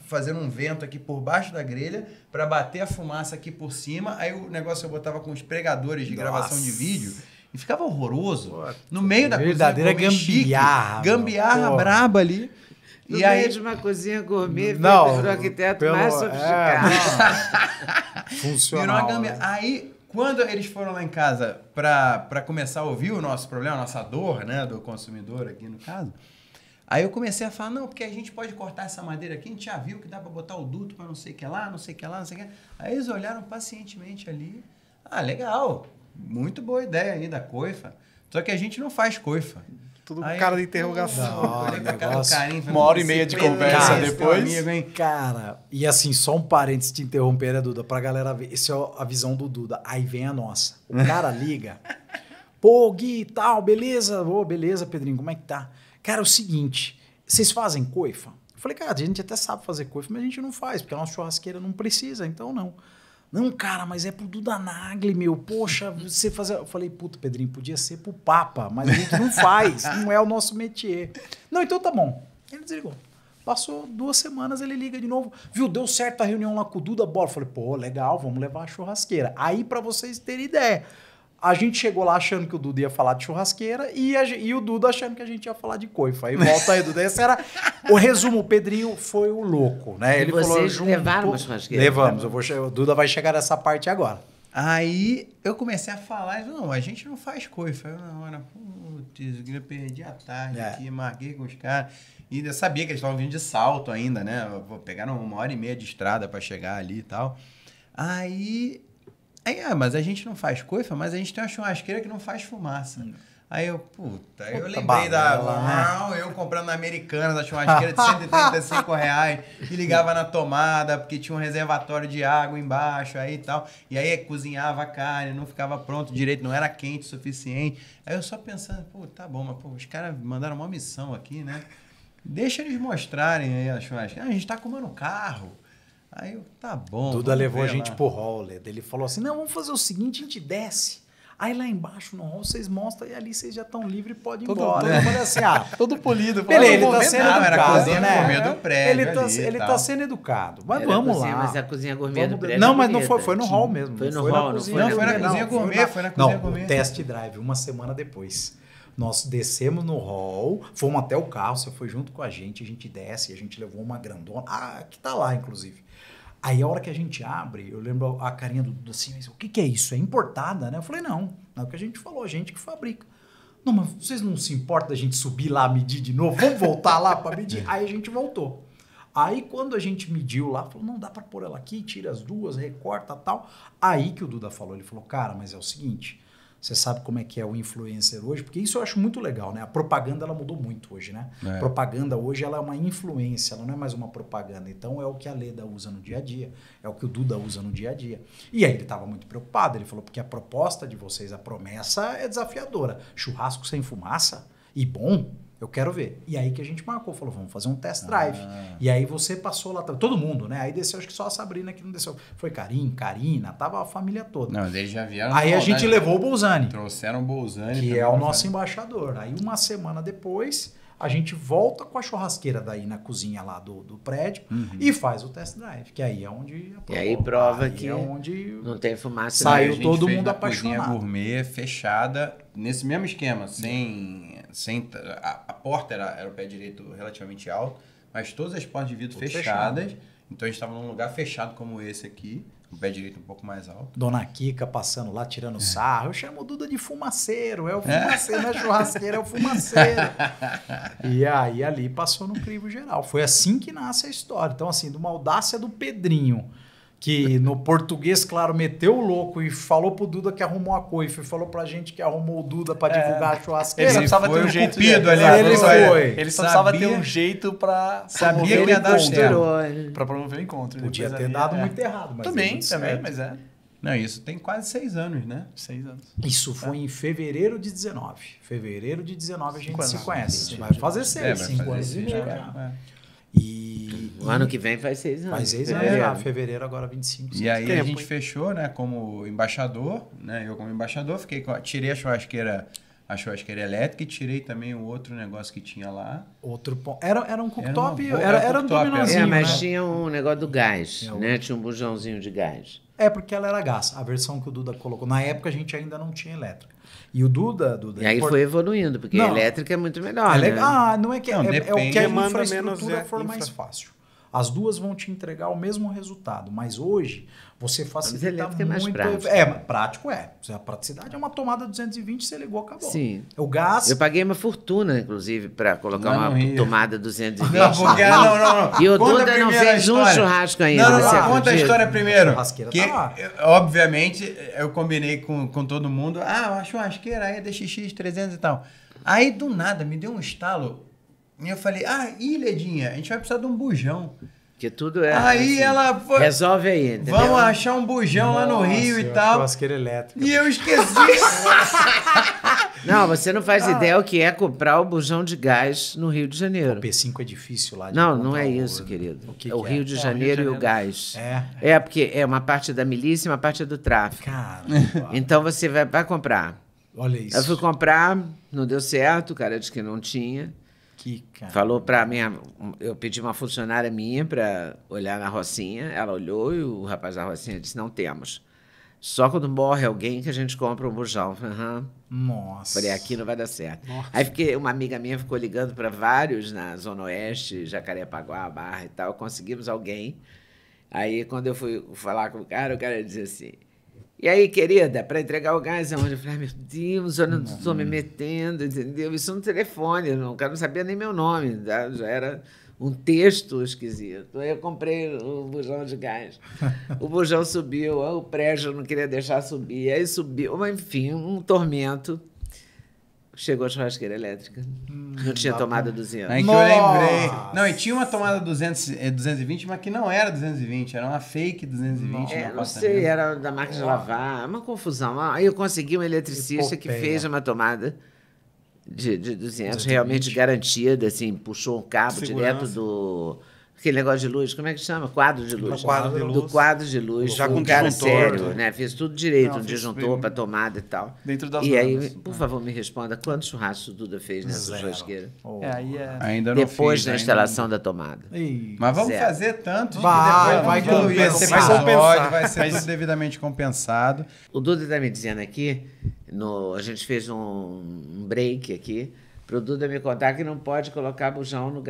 fazendo um vento aqui por baixo da grelha para bater a fumaça aqui por cima. Aí o negócio eu botava com os pregadores de gravação de vídeo. E ficava horroroso. No meio da cozinha. Verdadeira gambiarra. Gambiarra braba ali. No meio de uma cozinha gourmet, feita pelo arquiteto mais sofisticado. Funcional. Aí, quando eles foram lá em casa para começar a ouvir o nosso problema, a nossa dor, né, do consumidor aqui no caso, aí eu comecei a falar, não, porque a gente pode cortar essa madeira aqui, a gente já viu que dá para botar o duto para não sei o que lá, não sei o que lá, não sei o que lá. Aí eles olharam pacientemente ali, legal, muito boa ideia aí da coifa, só que a gente não faz coifa. Tudo com cara de interrogação. Uma hora e meia de conversa depois. Amigo, cara, e assim, só um parênteses te interromper, né, Duda? Pra galera ver. Essa é a visão do Duda. Aí vem a nossa. O cara liga. Pô, Gui, tal, beleza? Beleza, Pedrinho, como é que tá? Cara, é o seguinte, vocês fazem coifa? Eu falei, cara, a gente até sabe fazer coifa, mas a gente não faz, porque a nossa churrasqueira não precisa, então não. Não, cara, mas é pro Duda Nagli, meu. Poxa, você fazer... Eu falei, puta, Pedrinho, podia ser pro Papa, mas a gente não faz. Não é o nosso métier. Não, então tá bom. Ele desligou. Passou 2 semanas, ele liga de novo. Viu, deu certo a reunião lá com o Duda, bora. Eu falei, pô, legal, vamos levar a churrasqueira. Aí, pra vocês terem ideia, a gente chegou lá achando que o Duda ia falar de churrasqueira e o Duda achando que a gente ia falar de coifa. Aí volta aí, Duda. Esse era o resumo. O Pedrinho foi o louco, né? Ele vocês falou, levaram uma churrasqueira? Levamos. O Duda vai chegar nessa parte agora. Aí eu comecei a falar, não, a gente não faz coifa. Eu na hora, putz, eu perdi a tarde aqui, marquei com os caras. E eu sabia que eles estavam vindo de salto ainda, né? Pegaram 1h30 de estrada para chegar ali e tal. Aí, mas a gente não faz coifa, mas a gente tem uma churrasqueira que não faz fumaça. Aí eu, eu lembrei eu comprando na Americanas a churrasqueira de R$135 e ligava na tomada, porque tinha um reservatório de água embaixo aí e tal. E aí cozinhava a carne, não ficava pronto direito, não era quente o suficiente. Aí eu só pensando, tá bom, mas os caras mandaram uma missão aqui, né? Deixa eles mostrarem aí a churrasqueira. A gente tá comendo carro. Aí eu, tá bom. Duda levou a gente pro roller. Ele falou assim, não, vamos fazer o seguinte, a gente desce. Aí lá embaixo no hall vocês mostram e ali vocês já estão livres e podem ir Todo- embora. todo- Eu falei assim, Todo polido. beleza, ele Não, tá não, sendo não, era educado, cozinha né? gourmet do prédio Ele ali e tá tal. sendo educado. Mas Era vamos cozinha, lá. Mas a cozinha gourmet do Vamos- prédio Não, é mas não bonita. foi no hall mesmo. Foi no na hall, não cozinha foi Não, foi na gourmet, cozinha foi gourmet, foi na cozinha gourmet. Não, o test drive, uma semana depois. Nós descemos no hall, fomos até o carro, você foi junto com a gente desce, a gente levou uma grandona, que tá lá, inclusive. Aí a hora que a gente abre, eu lembro a carinha do Duda assim, mas o que é isso? É importada, né? Eu falei, não é o que a gente falou, a gente que fabrica. Não, mas vocês não se importam da gente subir lá, medir de novo? Vamos voltar lá para medir? Aí a gente voltou. Aí quando a gente mediu lá, falou, não dá para pôr ela aqui, tira as duas, recorta tal. Aí que o Duda falou, ele falou, cara, mas é o seguinte, você sabe como é que é o influencer hoje? Porque isso eu acho muito legal, né? A propaganda, ela mudou muito hoje, né? É. Propaganda hoje, ela é uma influência, ela não é mais uma propaganda. Então, é o que a Leda usa no dia a dia, é o que o Duda usa no dia a dia. E aí ele estava muito preocupado, ele falou, porque a proposta de vocês, a promessa é desafiadora. Churrasco sem fumaça e bom, eu quero ver. E aí que a gente marcou, falou, vamos fazer um test drive. E aí você passou lá, todo mundo, né? Aí desceu, acho que só a Sabrina que não desceu. Foi Karim, Karina, tava a família toda. Não, eles já vieram. Aí a falar, gente né? levou o Bolzani, Trouxeram o Bolzani. que também é o pra nosso fazer. embaixador. Aí uma semana depois, a gente volta com a churrasqueira daí na cozinha lá do prédio e faz o test drive, que aí é onde... E aí prova aí que é onde... não tem fumaça. Saiu A gente todo fez mundo na apaixonado. Cozinha gourmet fechada, nesse mesmo esquema, a porta era o pé direito relativamente alto, mas todas as portas de vidro Tudo fechadas. Então a gente estava num lugar fechado como esse aqui, o pé direito um pouco mais alto. Dona Kika passando lá, tirando sarro. Eu chamo o Duda de fumaceiro. É o fumaceiro, não é churrasqueiro, é o fumaceiro. E aí ali passou no crivo geral. Foi assim que nasce a história. Então, assim, de uma audácia do Pedrinho, que no português, claro, meteu o louco e falou pro Duda que arrumou a coifa e falou pra gente que arrumou o Duda pra divulgar a churrasqueira. Ele só precisava foi ter um o jeito cupido ali, ele foi. Ele só precisava Sabia- ter um jeito pra Sabia promover que ia o dar encontro. certo. Pra promover o encontro. Podia Depois ter ali, dado muito errado, mas Também, deu muito certo. mas é. Não, isso tem quase 6 anos, né? 6 anos. Isso foi em fevereiro de 19. Fevereiro de 19 a gente 5 se anos. conhece. Vai fazer 6, vai 5 fazer anos e seis, meio. é. E O ano que vem faz 6 anos. faz 6 anos Fevereiro. já, fevereiro agora 25. E aí a tempo, gente hein? fechou, né, como embaixador, né? Eu como embaixador, tirei a churrasqueira elétrica e tirei também o outro negócio que tinha lá. Outro ponto. Era um cooktop, Era um era um cooktop, dominózinho, Mas né? tinha um negócio do gás, É, né? Tinha um bujãozinho de gás. É porque ela era gás, a versão que o Duda colocou. Na época a gente ainda não tinha elétrica. E o Duda E aí foi evoluindo, porque a Não. elétrica é muito melhor, É né? legal. Ah, não é que Não, é o depende. que a Demanda infraestrutura menos, for mais fácil. As duas vão te entregar o mesmo resultado, mas hoje você facilita elétrica é mais muito. prático. Prático é. A praticidade é uma tomada 220, você ligou, acabou. Sim. O gás. Eu paguei uma fortuna, inclusive, para colocar Lá no uma Rio. tomada 220. Não, porque não. E o Conta Duda não primeiro a fez um história. churrasco ainda. Não, você conta a acredita? história primeiro. Churrasqueira Que, tá lá. obviamente, eu combinei com todo mundo. A churrasqueira aí é DXX 300 e tal. Aí, do nada, me deu um estalo. E eu falei, Ledinha, a gente vai precisar de um bujão. Que tudo é. Aí assim, ela foi... Resolve aí, entendeu? Vamos achar um bujão lá no Rio e tal. Churrasqueira elétrica. E eu esqueci. Não, você não faz ideia o que é comprar o bujão de gás no Rio de Janeiro. O P5 é difícil lá de Não, não encontrar é o- isso, querido. O que é o que Rio de Janeiro e o gás. É. É, porque é uma parte da milícia e uma parte do tráfico. Caramba. Então você vai comprar. Olha isso. Eu fui comprar, não deu certo, o cara disse que não tinha. Que cara. Falou pra minha... Eu pedi uma funcionária minha para olhar na Rocinha. Ela olhou e o rapaz da Rocinha disse, não temos. Só quando morre alguém que a gente compra um bujão. Aham. Nossa. Falei, aqui não vai dar certo. Aí uma amiga minha ficou ligando para vários na Zona Oeste, Jacarepaguá, Barra e tal. Conseguimos alguém. Aí, quando eu fui falar com o cara dizia assim... E aí, querida, para entregar o gás aonde? Eu falei, meu Deus, eu não estou me metendo, entendeu? Isso no telefone, o cara não sabia nem meu nome, tá? Já era um texto esquisito. Aí eu comprei o bujão de gás. O bujão subiu, o prédio não queria deixar subir, aí subiu, mas, enfim, um tormento. Chegou a churrasqueira elétrica. Não tinha tomada 200. Aí que eu lembrei. Nossa. Não, e tinha uma tomada 220, mas que não era 220, era uma fake 220. É, no não apartamento. sei, era da máquina de lavar, uma confusão. Aí eu consegui um eletricista que Epopeia. fez uma tomada de 200, realmente garantida, assim, puxou um cabo Segurança. direto do aquele negócio de luz, como é que chama? Quadro de luz. Quadro de luz. Do quadro de luz. Já Foi com um cara disjuntor, sério, né? né? Fez tudo direito, Não, um fez disjuntor bem. para tomada e tal. Dentro das E aí, normas. por favor, me responda, quantos churrascos o Duda fez nessa Zero. churrasqueira? Oh. Aí é... Ainda não Depois fiz, da ainda instalação da tomada. Ei. Mas vamos Zero. fazer tanto que Vai, depois vai vamos evoluir esse compensar. episódio, vai ser Mas- tudo devidamente compensado. O Duda está me dizendo aqui, a gente fez um break aqui, para o Duda me contar que não pode colocar bujão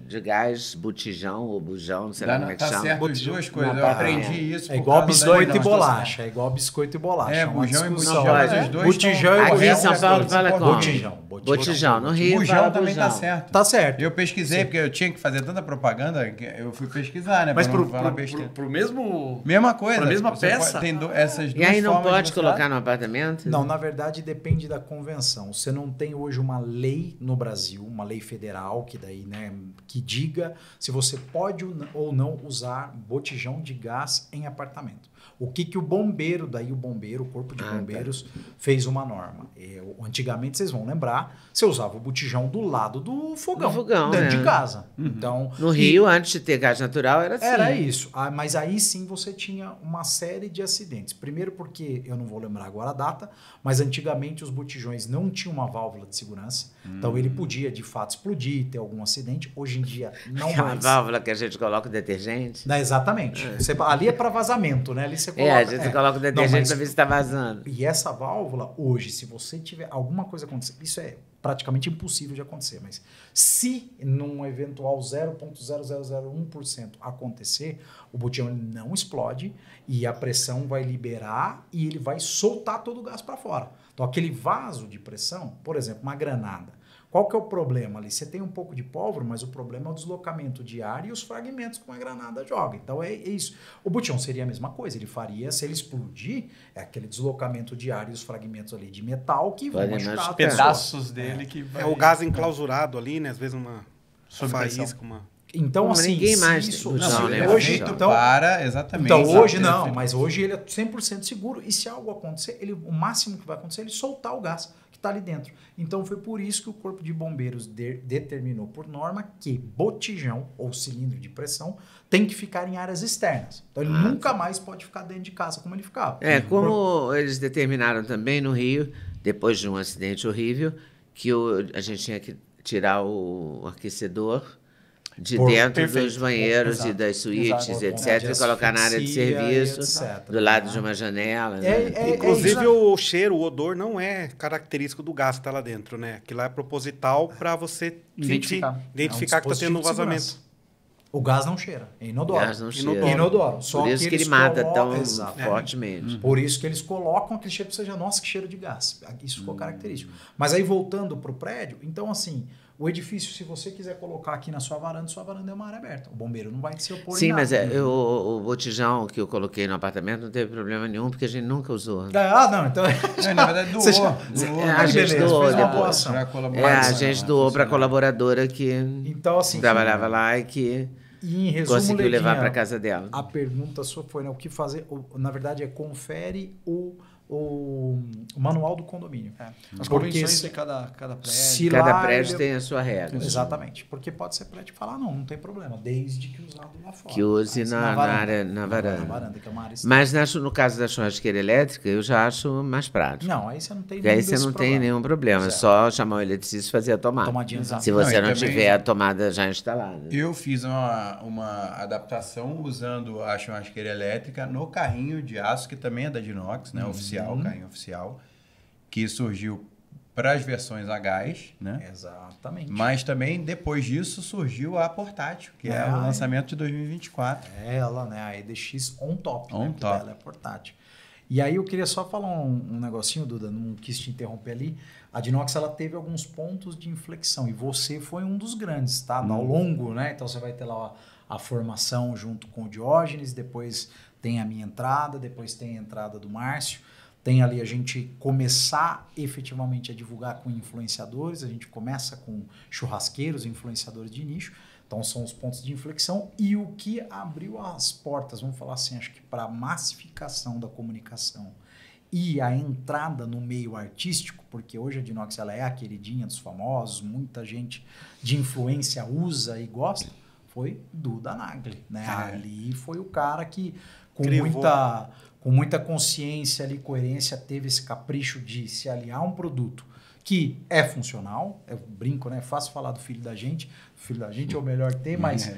de gás, botijão ou bujão, não sei lá como é que Tá chama. certo as duas coisas, eu tá. aprendi isso. É por igual causa biscoito da- e bolacha. É igual biscoito e bolacha. É, uma bujão e discussão. botijão, Pode. os dois Botijão estão e Aqui em botijão. São Paulo fala como? Botijão. Botijão. No Rio Bujão fala também bujão. tá certo. Tá certo. Eu pesquisei, porque eu tinha que fazer tanta propaganda, que eu fui pesquisar, né? Mas pra não falar besteira. pro mesmo... Mesma coisa. Pra mesma você peça? Tem essas duas E aí não formas de pode você colocar dar. no apartamento? Não, na verdade depende da convenção. Você não tem hoje uma lei no Brasil, uma lei federal que daí, né, que diga se você pode ou não usar botijão de gás em apartamento. O que o bombeiro, o corpo de bombeiros fez uma norma. Antigamente vocês vão lembrar, você usava o botijão do lado do fogão, Do fogão, dentro né? de casa. Então, No Rio, antes de ter gás natural, era assim. era isso. Mas aí sim você tinha uma série de acidentes. Primeiro porque, eu não vou lembrar agora a data, mas antigamente os botijões não tinham uma válvula de segurança. Então ele podia, de fato, explodir, ter algum acidente. Hoje em dia, não Aquela mais. válvula que a gente coloca o detergente. Exatamente. Ali é para vazamento, né? Ali você coloca... A gente coloca o detergente mas- para ver se está vazando. E essa válvula, hoje, se você tiver alguma coisa acontecer, isso é praticamente impossível de acontecer, mas se num eventual 0,0001% acontecer, o botijão ele não explode e a pressão vai liberar e ele vai soltar todo o gás para fora. Então, aquele vaso de pressão, por exemplo, uma granada, qual que é o problema ali? Você tem um pouco de pólvora, mas o problema é o deslocamento de ar e os fragmentos que uma granada joga. Então é isso. O botijão seria a mesma coisa. Ele faria, se ele explodir, é aquele deslocamento de ar e os fragmentos ali de metal que vão Pode machucar a machucar. pessoa. Pedaços dele que vai... É o gás enclausurado ali, né? Às vezes uma Sob pressão. faísca, uma... Então, Mas assim, ninguém se mais isso, tem botijão, não, né? hoje, Botijão. então, Para, exatamente. então hoje Exato. não, mas hoje ele é 100% seguro e se algo acontecer, o máximo que vai acontecer é ele soltar o gás que está ali dentro. Então foi por isso que o Corpo de Bombeiros determinou por norma que botijão ou cilindro de pressão tem que ficar em áreas externas. Então ele nunca mais pode ficar dentro de casa como ele ficava. Como eles determinaram também no Rio, depois de um acidente horrível, que a gente tinha que tirar o aquecedor de dentro Perfeito. dos banheiros Exato. e das suítes, Exato. etc., e colocar na área de Asfixia, serviço, etc. do lado de uma janela. né? Inclusive, o cheiro, o odor não é característico do gás que está lá dentro, né? Aquilo lá é proposital para você Identificar. identificar que está tendo um dispositivo de vazamento. segurança. O gás não cheira, é inodoro. Gás não cheira. Inodoro. Só Por isso que eles ele mata colocam- tão Exatamente. fortemente. Por isso que eles colocam aquele cheiro que seja, nossa, que cheiro de gás. Isso ficou característico. Mas aí voltando para o prédio, então assim, o edifício, se você quiser colocar aqui na sua varanda é uma área aberta. O bombeiro não vai se opor em Sim, nada. mas o botijão que eu coloquei no apartamento não teve problema nenhum, porque a gente nunca usou. Não, então... Na verdade, doou. Você já- doou, a gente beleza, doou fez uma depois. boa ação. A gente doou para a colaboradora que Então, assim, trabalhava lá e que e em resumo, conseguiu levar Ledinha, para casa dela. A pergunta sua foi, né, o que fazer? Na verdade, confere o manual do condomínio. As Porque convenções se- de cada prédio. se Cada lá prédio ele- tem a sua regra. Exatamente. Porque pode ser prédio que falar, não tem problema, desde que usado lá fora. Que use Mas na varanda. na Na varanda. varanda, que é uma área Mas no caso da churrasqueira elétrica, eu já acho mais prático. Não, aí você não tem Porque aí nenhum você desse não tem nenhum problema, é Zero. só chamar o eletricista e fazer a tomada. Tomadinha Exato. Se você Não, não, e também- tiver a tomada já instalada. Eu fiz uma adaptação usando a churrasqueira elétrica no carrinho de aço, que também é da Dinox, né? Oficial, carrinho oficial, que surgiu para as versões a gás, né? Exatamente. Mas também, depois disso, surgiu a portátil, que é o lançamento de 2024. É ela, né? A EDX on top. On né? Porque top. ela é portátil. E aí eu queria só falar um negocinho, Duda, não quis te interromper ali. A Dinox, ela teve alguns pontos de inflexão e você foi um dos grandes, tá? Ao longo, né? Então você vai ter lá a formação junto com o Diógenes, depois tem a minha entrada, depois tem a entrada do Márcio. Tem ali a gente começar efetivamente a divulgar com influenciadores, a gente começa com churrasqueiros, influenciadores de nicho. Então são os pontos de inflexão e o que abriu as portas, vamos falar assim, acho que para a massificação da comunicação e a entrada no meio artístico, porque hoje a Dinox ela é a queridinha dos famosos, muita gente de influência usa e gosta, Foi Duda Nagli, né? Ali foi o cara que, com Crivou. muita consciência ali, coerência, teve esse capricho de se aliar a um produto que é funcional. Eu brinco, né? É fácil falar do filho da gente. O filho da gente é o melhor que tem, mas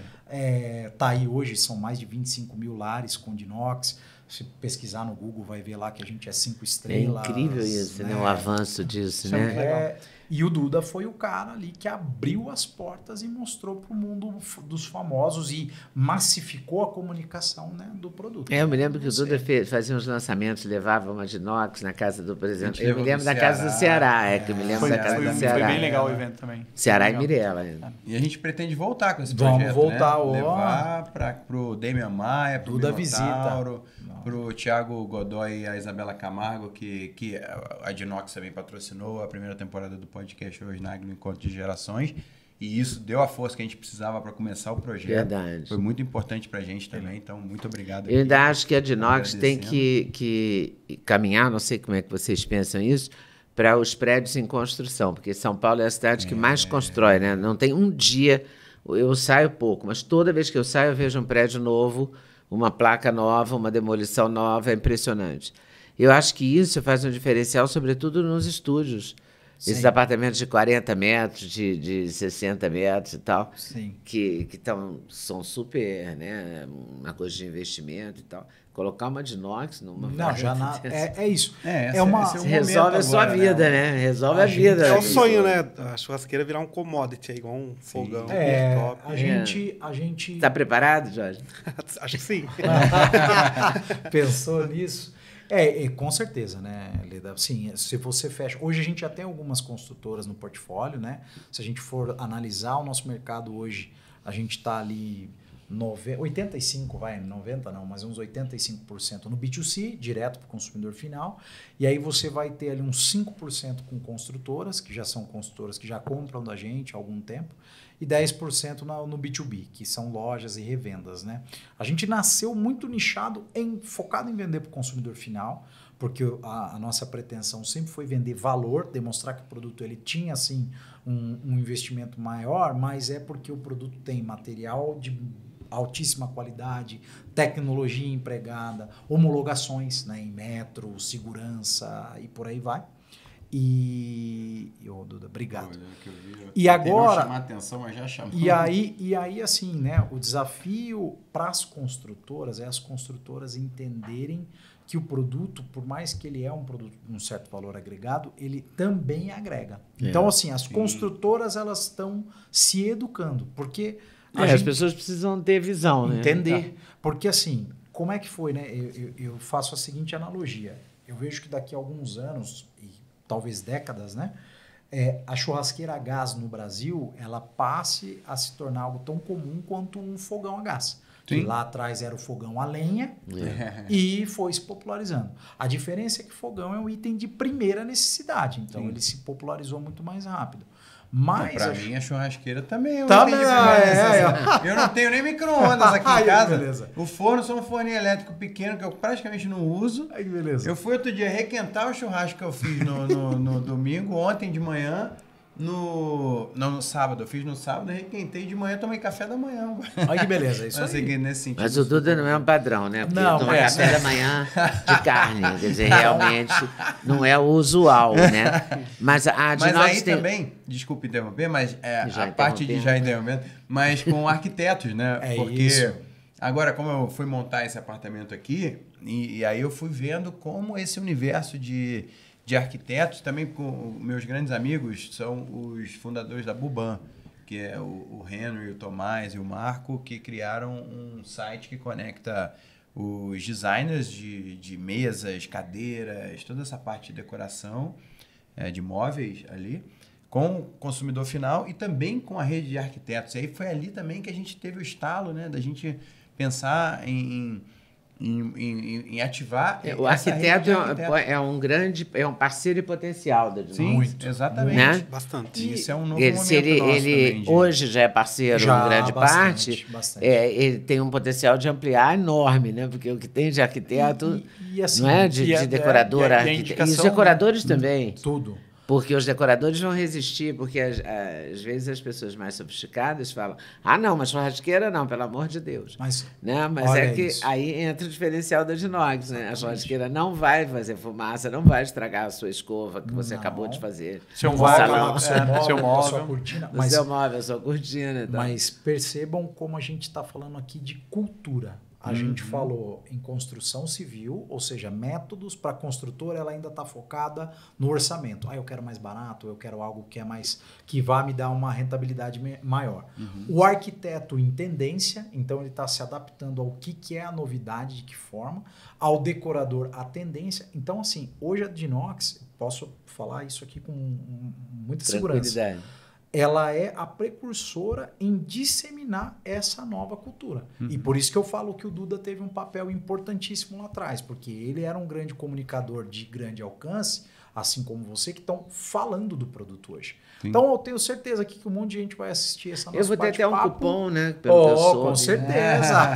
tá aí hoje, são mais de 25 mil lares com de inox. Se pesquisar no Google, vai ver lá que a gente é 5 estrelas. É incrível isso, né? O avanço disso, né? E o Duda foi o cara ali que abriu as portas e mostrou para o mundo dos famosos e massificou a comunicação, né, do produto. Eu me lembro que o Duda fazia uns lançamentos, levava uma de inox na casa do presidente. Eu me lembro da casa do Ceará, que eu me lembro da casa do Ceará. Foi bem legal o evento também. Ceará e Mirella. E a gente pretende voltar com esse projeto, Vamos voltar, né? Levar para o Damian Maia, para o Duda Minotauro, para o Thiago Godoy e a Isabela Camargo, que a Dinox também patrocinou a primeira temporada do podcast Hoje no Encontro de Gerações. E isso deu a força que a gente precisava para começar o projeto. Verdade. Foi muito importante para a gente também, então muito obrigado. Eu ainda acho que a Dinox tem que caminhar, não sei como é que vocês pensam isso, para os prédios em construção, porque São Paulo é a cidade que mais constrói, né? Não tem um dia, eu saio pouco, mas toda vez que eu saio eu vejo um prédio novo, uma placa nova, uma demolição nova, é impressionante. Eu acho que isso faz um diferencial, sobretudo nos estúdios. Sim. Esses apartamentos de 40 metros, de 60 metros e tal, Sim. que são super, né, uma coisa de investimento e tal. Colocar uma de inox numa... Não, já é isso. Resolve a sua vida, né? Resolve a vida. É o sonho, né? A churrasqueira virar um commodity, igual um fogão. Top. A gente... Tá preparado, Jorge? Acho que sim. Pensou nisso? Com certeza, né, Leda? Sim, se você fecha... Hoje a gente já tem algumas construtoras no portfólio, né? Se a gente for analisar o nosso mercado hoje, a gente está ali 85, 90 não, mas uns 85% no B2C, direto para o consumidor final. E aí você vai ter ali uns 5% com construtoras, que já são construtoras que já compram da gente há algum tempo, e 10% no B2B, que são lojas e revendas, né? A gente nasceu muito nichado, focado em vender para o consumidor final, porque a nossa pretensão sempre foi vender valor, demonstrar que o produto ele tinha assim, um investimento maior, mas é porque o produto tem material de altíssima qualidade, tecnologia empregada, homologações, né, em metro, segurança e por aí vai. Duda, obrigado. E agora, chamar atenção, mas já chamou. E aí assim, né, o desafio para as construtoras é as construtoras entenderem que o produto, por mais que ele é um produto de um certo valor agregado, ele também agrega. Então, assim, as construtoras elas estão se educando, porque as pessoas precisam ter visão, né? Entender. Porque, assim, como é que foi, né? Eu faço a seguinte analogia. Eu vejo que daqui a alguns anos, e talvez décadas, né? A churrasqueira a gás no Brasil, ela passe a se tornar algo tão comum quanto um fogão a gás. Que lá atrás era o fogão a lenha e foi se popularizando. A diferença é que fogão é um item de primeira necessidade. Então, ele se popularizou muito mais rápido. Mas pra mim, a churrasqueira também é um também Eu não tenho nem micro-ondas aqui em casa. Beleza. O forno só um forninho elétrico pequeno que eu praticamente não uso. Ai, que beleza. Eu fui outro dia requentar o churrasco que eu fiz no domingo, ontem de manhã. No sábado, eu fiz no sábado, requentei de manhã, tomei café da manhã. Olha que beleza, isso aí. Nesse sentido. Mas o Duda não é um padrão, né? Porque não, tomar café da manhã de carne, quer dizer, realmente não é o usual, né? Mas a Mas aí também, desculpe interromper, mas a parte de já interrompendo, mas com arquitetos, né? Porque isso. Agora, como eu fui montar esse apartamento aqui, e aí eu fui vendo como esse universo de arquitetos, também com meus grandes amigos, são os fundadores da Buban, que é o Henry, o Tomás e o Marco, que criaram um site que conecta os designers de mesas, cadeiras, toda essa parte de decoração de móveis ali, com o consumidor final e também com a rede de arquitetos. E aí foi ali também que a gente teve o estalo, né, da gente pensar em ativar. O arquiteto é um parceiro e potencial da Dinox. Sim, muito, exatamente. Né? Bastante. E isso é um novo momento nosso ele hoje já é parceiro em grande parte. Ele tem um potencial de ampliar enorme, né? Porque o que tem de arquiteto, assim, não é? De decorador, e os decoradores também. Tudo. Porque os decoradores vão resistir, porque às vezes as pessoas mais sofisticadas falam, não, mas churrasqueira não, pelo amor de Deus. Mas, né? Mas que aí entra o diferencial da inox, né? A churrasqueira não vai fazer fumaça, não vai estragar a sua escova que você acabou de fazer. Seu móvel, sua cortina. Seu móvel, sua cortina. Tá? Mas percebam como a gente está falando aqui de cultura. A gente falou em construção civil, ou seja, métodos para a construtora, ela ainda está focada no orçamento. Eu quero mais barato, eu quero algo que é mais que vá me dar uma rentabilidade maior. O arquiteto em tendência, então ele está se adaptando ao que é a novidade, de que forma. Ao decorador, a tendência. Então, assim, hoje a Dinox, posso falar isso aqui com muita segurança. Ela é a precursora em disseminar essa nova cultura. E por isso que eu falo que o Duda teve um papel importantíssimo lá atrás, porque ele era um grande comunicador de grande alcance, assim como você, que estão falando do produto hoje. Sim. Então eu tenho certeza aqui que um monte de gente vai assistir essa nossa bate-papo. Eu vou ter até um cupom, né? Com certeza.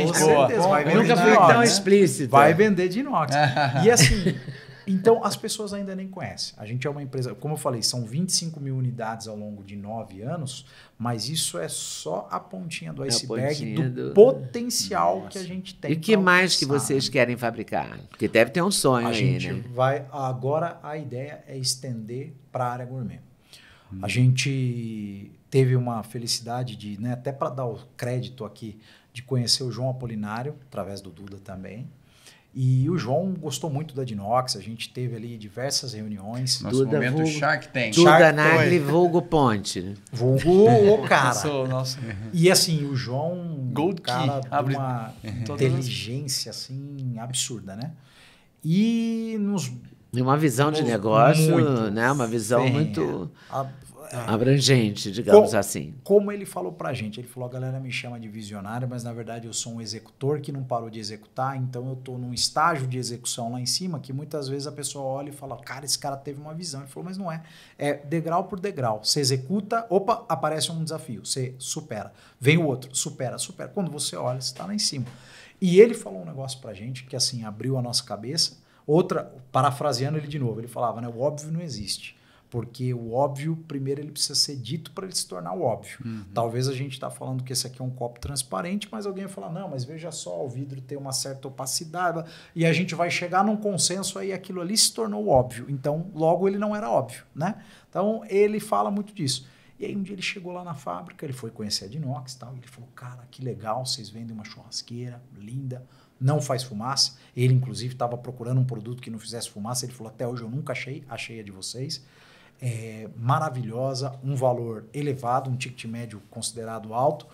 Com certeza. Vai vender nunca foi tão explícito. Vai vender de inox. E assim... Então, as pessoas ainda nem conhecem. A gente é uma empresa, como eu falei, são 25 mil unidades ao longo de 9 anos, mas isso é só a pontinha do iceberg do potencial que a gente tem. E o que mais que vocês querem fabricar? Porque deve ter um sonho aí, né? A gente vai... Agora, a ideia é estender para a área gourmet. A gente teve uma felicidade de, né, até para dar o crédito aqui, de conhecer o João Apolinário, através do Duda também. E o João gostou muito da Dinox, a gente teve ali diversas reuniões. Nosso momento vulgo, Shark Tank. Duda Nagli, vulgo Ponte. Vulgo o cara. E assim, o João, Gold cara Key. de uma inteligência assim, absurda, né? E uma visão de negócio, muito, né? Uma visão muito... abrangente, digamos assim. Como ele falou pra gente, ele falou, a galera me chama de visionário, mas na verdade eu sou um executor que não parou de executar, então eu tô num estágio de execução lá em cima que muitas vezes a pessoa olha e fala, cara, esse cara teve uma visão. Ele falou, mas não é. É degrau por degrau. Você executa, aparece um desafio, você supera. Vem o outro, supera. Quando você olha, você tá lá em cima. E ele falou um negócio pra gente que assim, abriu a nossa cabeça. Outra, parafraseando ele de novo, ele falava, né, o óbvio não existe. Porque o óbvio, primeiro, ele precisa ser dito para ele se tornar o óbvio. Talvez a gente está falando que esse aqui é um copo transparente, mas alguém vai falar, não, mas veja só, o vidro tem uma certa opacidade, e a gente vai chegar num consenso aí, aquilo ali se tornou óbvio. Então, logo ele não era óbvio, né? Então, ele fala muito disso. E aí, um dia ele chegou lá na fábrica, ele foi conhecer a Dinox e tal, e ele falou, cara, que legal, vocês vendem uma churrasqueira linda, não faz fumaça. Ele, inclusive, estava procurando um produto que não fizesse fumaça, ele falou, até hoje eu nunca achei a de vocês. Maravilhosa, um valor elevado, um ticket médio considerado alto.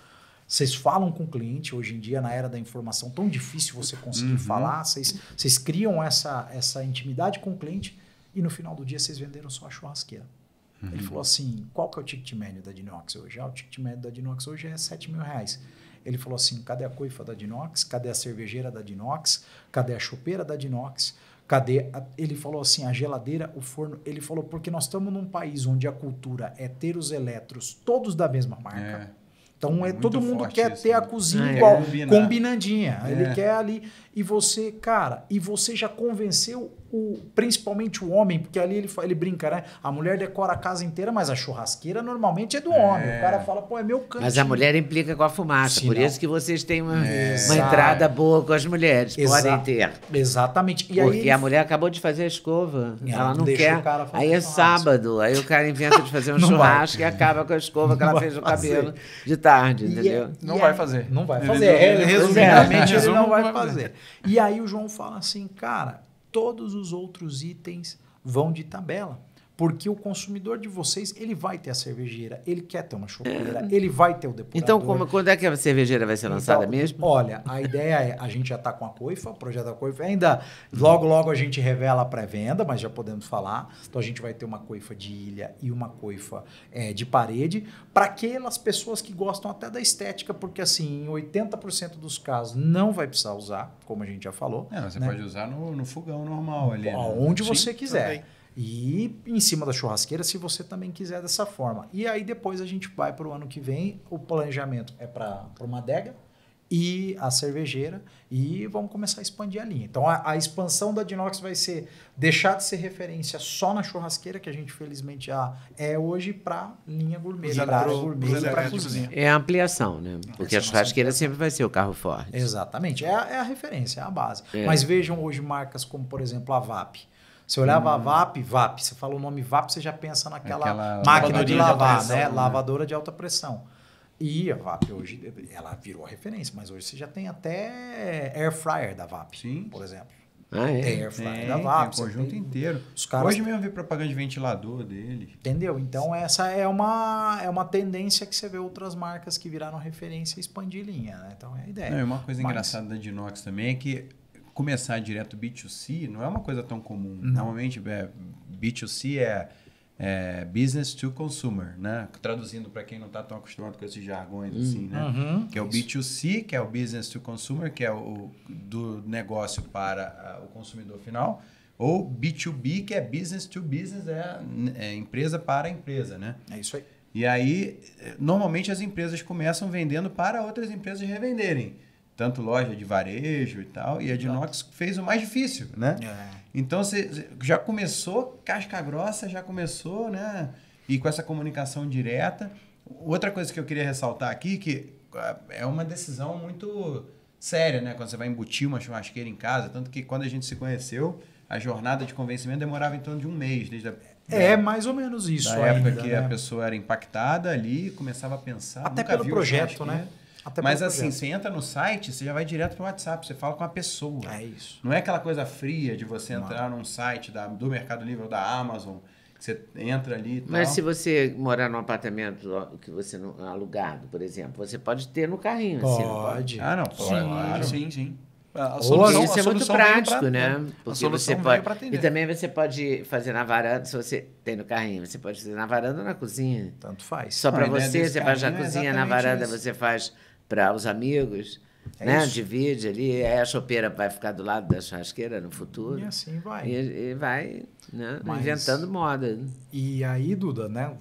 Vocês falam com o cliente, hoje em dia, na era da informação, tão difícil você conseguir falar, vocês criam essa intimidade com o cliente e no final do dia vocês venderam só a churrasqueira. Ele falou assim, qual que é o ticket médio da Dinox hoje? O ticket médio da Dinox hoje é R$7 mil. Ele falou assim, cadê a coifa da Dinox? Cadê a cervejeira da Dinox? Cadê a chopeira da Dinox? Cadê? Ele falou assim, a geladeira, o forno. Ele falou, porque nós estamos num país onde a cultura é ter os eletros todos da mesma marca. Então, todo mundo quer ter a cozinha igual, combinandinha. Ele quer ali. E você, cara, você já convenceu principalmente o homem, porque ali ele brinca, né? A mulher decora a casa inteira, mas a churrasqueira normalmente é do homem. O cara fala, pô, é meu cantinho. Mas a mulher implica com a fumaça. Por isso que vocês têm uma entrada boa com as mulheres. Podem ter. Exatamente. E porque a mulher acabou de fazer a escova. Ela não quer. Aí é sábado. Aí o cara inventa de fazer um churrasco e acaba com a escova que ela fez no cabelo de tarde, entendeu? Não vai fazer. Não vai fazer. Resumidamente, ele não vai fazer. E aí o João fala assim, cara, todos os outros itens vão de tabela. Porque o consumidor de vocês, ele vai ter a cervejeira, ele quer ter uma chopeira, ele vai ter o depurador. Então, quando é que a cervejeira vai ser lançada mesmo? Olha, a ideia é, a gente já está com a coifa, o projeto da coifa, ainda logo a gente revela a pré-venda, mas já podemos falar. Então a gente vai ter uma coifa de ilha e uma coifa de parede, para aquelas pessoas que gostam até da estética, porque assim, em 80% dos casos não vai precisar usar, como a gente já falou. Você pode usar no fogão normal ali. Onde você quiser. Também. E em cima da churrasqueira, se você também quiser dessa forma. E aí depois a gente vai para o ano que vem, o planejamento é para uma adega e a cervejeira, e vamos começar a expandir a linha. Então, a expansão da Dinox vai ser deixar de ser referência só na churrasqueira, que a gente felizmente já é hoje, para linha gourmet, para área gourmet e para cozinha. É a ampliação, né? Porque a churrasqueira sempre vai ser o carro forte. Exatamente, é a referência, é a base. Mas vejam hoje marcas como, por exemplo, a VAP. Você olhava a VAP, você fala o nome VAP, você já pensa naquela máquina de lavar, né? Lavadora de alta pressão. E a VAP hoje, ela virou a referência, mas hoje você já tem até air fryer da VAP, por exemplo. Tem air fryer da VAP. Tem o conjunto inteiro. Os caras... Hoje mesmo eu vi propaganda de ventilador deles. Entendeu? Então essa é uma tendência que você vê outras marcas que viraram referência e expandir linha, né? Então é a ideia. Não, e uma coisa engraçada da Dinox também é que começar direto B2C não é uma coisa tão comum. Normalmente B2C é business to consumer, né? Traduzindo para quem não está tão acostumado com esses jargões assim, né? Que é o B2C, que é o business to consumer, que é o do negócio para o consumidor final, ou B2B, que é business to business, é empresa para empresa, né? É isso aí. E aí, normalmente as empresas começam vendendo para outras empresas revenderem. Tanto loja de varejo e tal, e a Dinox fez o mais difícil, né? Então, você já começou casca grossa, já começou, né? E com essa comunicação direta. Outra coisa que eu queria ressaltar aqui, que é uma decisão muito séria, né? Quando você vai embutir uma churrasqueira em casa, tanto que quando a gente se conheceu, a jornada de convencimento demorava em torno de um mês, desde mais ou menos isso. Da época que a pessoa era impactada ali, começava a pensar. Até pelo projeto, né? Mas assim, você entra no site, você já vai direto para o WhatsApp, você fala com a pessoa. É isso. Não é aquela coisa fria de você entrar num site do Mercado Livre ou da Amazon, que você entra ali e tal. Mas se você morar num apartamento que você não alugado, por exemplo, você pode ter no carrinho. Pode. Assim, não pode. Claro. Sim. Isso é muito prático, né? Porque você pode. E também você pode fazer na varanda, se você tem no carrinho, você pode fazer na varanda ou na cozinha. Tanto faz. Só para você faz na cozinha, na varanda você faz para os amigos, né? Isso. Divide ali, aí a chopeira vai ficar do lado da churrasqueira no futuro. E assim vai. E vai, né? Inventando moda. E aí, Duda, né?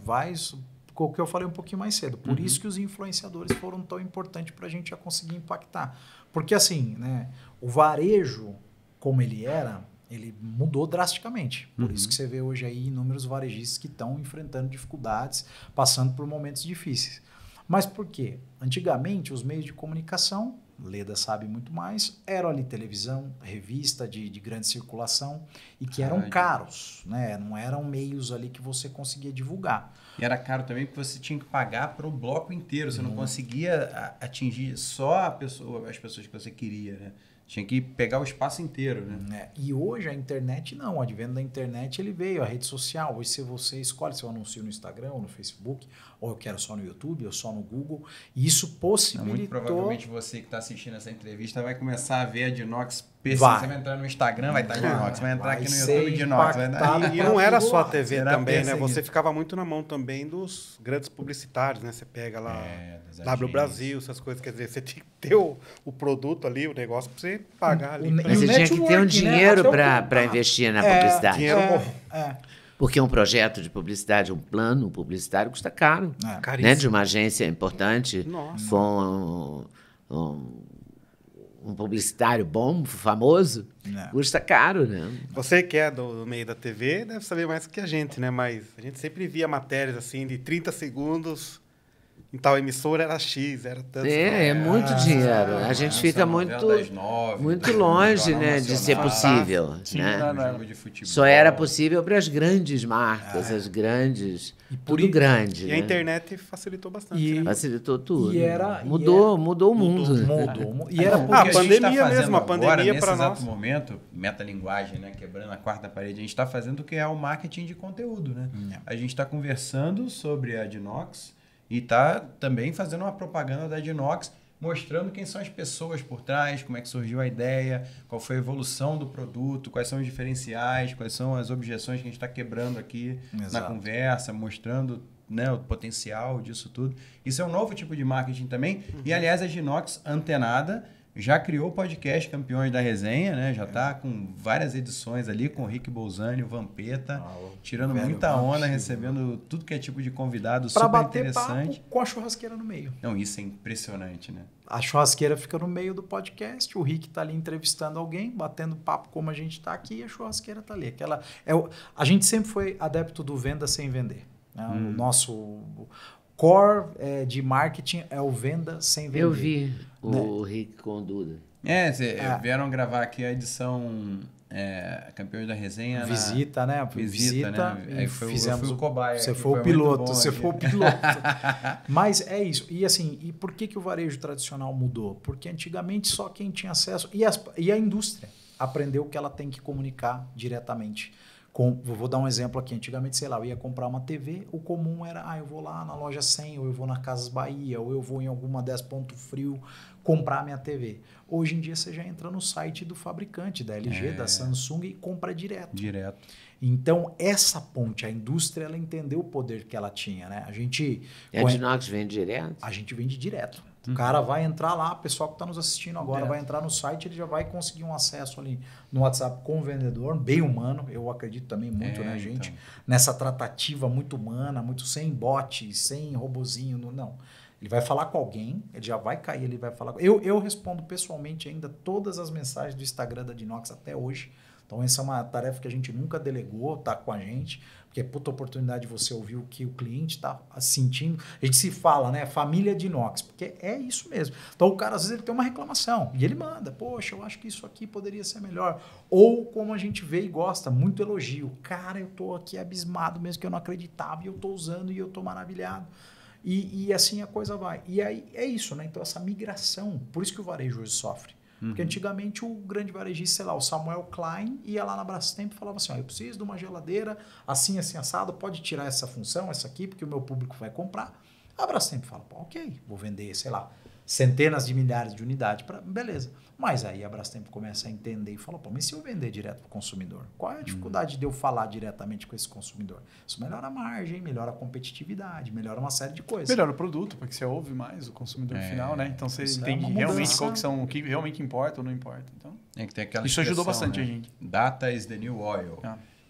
O que eu falei um pouquinho mais cedo. Por isso que os influenciadores foram tão importantes para a gente já conseguir impactar. Porque assim, né? O varejo, como ele era, ele mudou drasticamente. Por isso que você vê hoje aí inúmeros varejistas que estão enfrentando dificuldades, passando por momentos difíceis. Mas por quê? Antigamente, os meios de comunicação, Leda sabe muito mais, eram ali televisão, revista de grande circulação e que eram caros, né? Não eram meios ali que você conseguia divulgar. E era caro também porque você tinha que pagar para o bloco inteiro, você não conseguia atingir só as pessoas que você queria, né? Tinha que pegar o espaço inteiro, né? E hoje a internet não, o advento da internet ele veio, a rede social. Hoje se você escolhe se eu anuncio no Instagram ou no Facebook, ou eu quero só no YouTube, ou só no Google, e isso possibilitou... Muito provavelmente você que está assistindo essa entrevista vai começar a ver a Dinox PC. Você vai entrar no Instagram, vai estar Dinox, vai entrar aqui no YouTube Dinox. E não era só a TV também, né? Você ficava muito na mão também dos grandes publicitários, né? Você pega lá W Brasil, essas coisas, quer dizer, você tinha que ter o produto ali, o negócio para você pagar ali. Mas você tinha que ter um dinheiro para investir na publicidade. Dinheiro bom. Porque um projeto de publicidade, um plano publicitário custa caro. Né? De uma agência importante, com um publicitário bom, famoso, custa caro, né? Você que é do meio da TV deve saber mais que a gente, né? Mas a gente sempre via matérias assim de 30 segundos... Em tal emissora era X, era tanto. É muito dinheiro. A gente fica muito longe, né, de ser possível. Né? Só era possível para as grandes marcas, as grandes, tudo grande. E a internet facilitou bastante. Né? Facilitou tudo. Mudou o mundo. Mudou. E era a pandemia mesmo, a pandemia para nós. Nesse momento, metalinguagem, né, quebrando a quarta parede, a gente está fazendo o que é o marketing de conteúdo. Né? A gente está conversando sobre a Dinox, e está também fazendo uma propaganda da Dinox, mostrando quem são as pessoas por trás, como é que surgiu a ideia, qual foi a evolução do produto, quais são os diferenciais, quais são as objeções que a gente está quebrando aqui na conversa, mostrando, né, o potencial disso tudo. Isso é um novo tipo de marketing também. E, aliás, a Dinox antenada já criou o podcast Campeões da Resenha, né? Já tá com várias edições ali, com o Rick Bolzani, o Vampeta, tirando muita onda, recebendo tudo que é tipo de convidado pra super bater interessante. papo com a churrasqueira no meio. Não, isso é impressionante, né? A churrasqueira fica no meio do podcast, o Rick tá ali entrevistando alguém, batendo papo como a gente tá aqui, e a churrasqueira tá ali. A gente sempre foi adepto do venda sem vender. Né? O nosso core de marketing é o venda sem vender. Eu vi o Rick com o Duda. Vieram gravar aqui a edição Campeões da Resenha. Visita, né? Visita, né? Aí Fizemos eu fui o cobaia. Você foi o piloto, você foi o piloto. Mas é isso. E assim, e por que o varejo tradicional mudou? Porque antigamente só quem tinha acesso... E a indústria aprendeu que ela tem que comunicar diretamente. Vou dar um exemplo aqui. Antigamente, sei lá, eu ia comprar uma TV, o comum era, eu vou lá na loja 100, ou eu vou na Casas Bahia, ou eu vou em alguma 10 Ponto Frio comprar minha TV. Hoje em dia, você já entra no site do fabricante, da LG, da Samsung, e compra direto. Então, essa ponte, a indústria, ela entendeu o poder que ela tinha, né? A Dinox vende direto? A gente vende direto. O cara vai entrar lá, o pessoal que está nos assistindo agora vai entrar no site, ele já vai conseguir um acesso ali no WhatsApp com o vendedor, bem humano. Eu acredito também muito, né, gente? Então. Nessa tratativa muito humana, muito sem bot, sem robozinho, não. Ele vai falar com alguém, ele já vai cair, ele vai falar... Eu respondo pessoalmente ainda todas as mensagens do Instagram da Dinox até hoje. Então, essa é uma tarefa que a gente nunca delegou, tá com a gente, porque é puta oportunidade de você ouvir o que o cliente está sentindo. A gente se fala, né? Família Dinox, porque é isso mesmo. Então, o cara, às vezes, ele tem uma reclamação e ele manda, poxa, eu acho que isso aqui poderia ser melhor. Ou, como a gente vê e gosta, muito elogio. Cara, eu tô aqui abismado mesmo, que eu não acreditava e eu tô usando e eu tô maravilhado. E assim a coisa vai. E aí é isso, né? Então, essa migração, por isso que o varejo hoje sofre. Porque antigamente o grande varejista, sei lá, o Samuel Klein ia lá na Brastemp e falava assim, eu preciso de uma geladeira assim, assim, assado, pode tirar essa função, essa aqui, porque o meu público vai comprar. A Brastemp fala, ok, vou vender, sei lá, centenas de milhares de unidades, beleza. Mas aí a Brastemp começa a entender e fala, mas se eu vender direto para o consumidor? Qual é a dificuldade de eu falar diretamente com esse consumidor? Isso melhora a margem, melhora a competitividade, melhora uma série de coisas. Melhora o produto, porque você ouve mais o consumidor final, né? Então você entende realmente o que realmente importa ou não importa. Então, que tem aquela isso ajudou bastante, né? A gente. Data is the new oil.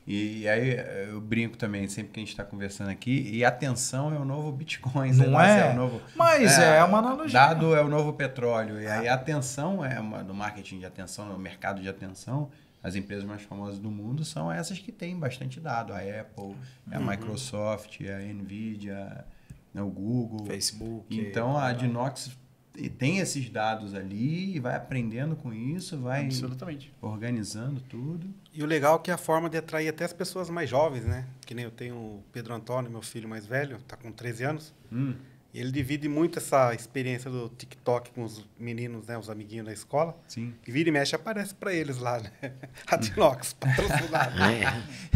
E aí eu brinco também, sempre que a gente está conversando aqui, e atenção é o novo Bitcoin. Não é? O novo, mas é uma analogia. Dado é o novo petróleo. E aí a atenção no marketing de atenção, no mercado de atenção, as empresas mais famosas do mundo são essas que têm bastante dado. A Apple, a Microsoft, a Nvidia, o Google. Facebook. Então a Dinox tem esses dados ali e vai aprendendo com isso, vai organizando tudo. E o legal é que é a forma de atrair até as pessoas mais jovens, né? Que nem eu tenho o Pedro Antônio, meu filho mais velho, está com 13 anos. E ele divide muito essa experiência do TikTok com os meninos, né? Os amiguinhos da escola. Sim. E vira e mexe, aparece para eles lá, né? A Dinox, patrocinada.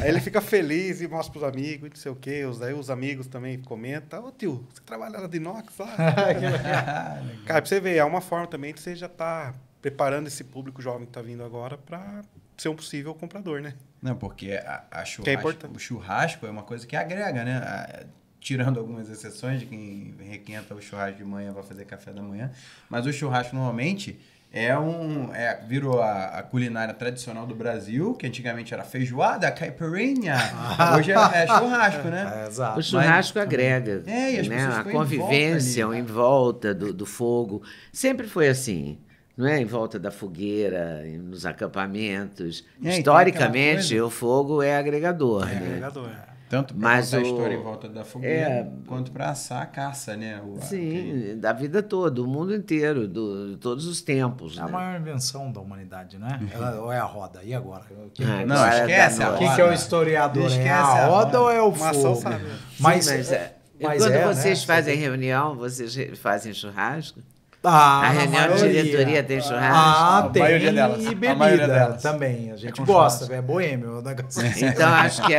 Aí ele fica feliz e mostra para os amigos, e não sei o quê. Aí os amigos também comentam. Tio, você trabalha na Dinox lá? Cara, para você ver, é uma forma também de você já tá preparando esse público jovem que está vindo agora para ser um possível comprador, né? Não, porque o churrasco é uma coisa que agrega, né? Tirando algumas exceções de quem requenta o churrasco de manhã vai fazer café da manhã, mas o churrasco normalmente virou a culinária tradicional do Brasil, que antigamente era feijoada, caipirinha, hoje é churrasco, né? Exato. O churrasco agrega, e as pessoas a convivência em volta do fogo, sempre foi assim. Não é? Em volta da fogueira, nos acampamentos. Historicamente, o fogo é agregador. É agregador. Tanto para contar a história em volta da fogueira, quanto para assar a caça, né? Da vida toda, o mundo inteiro, de todos os tempos. É a maior invenção da humanidade, né? Ou é a roda? E agora? Não, esquece a roda. Quem que é o historiador? É a roda ou é o fogo? Sabe. Mas quando vocês fazem reunião, vocês fazem churrasco? A reunião de diretoria tem churrasco? Tem. A maioria delas. E bebida também. A gente gosta, é boêmio. Então, acho que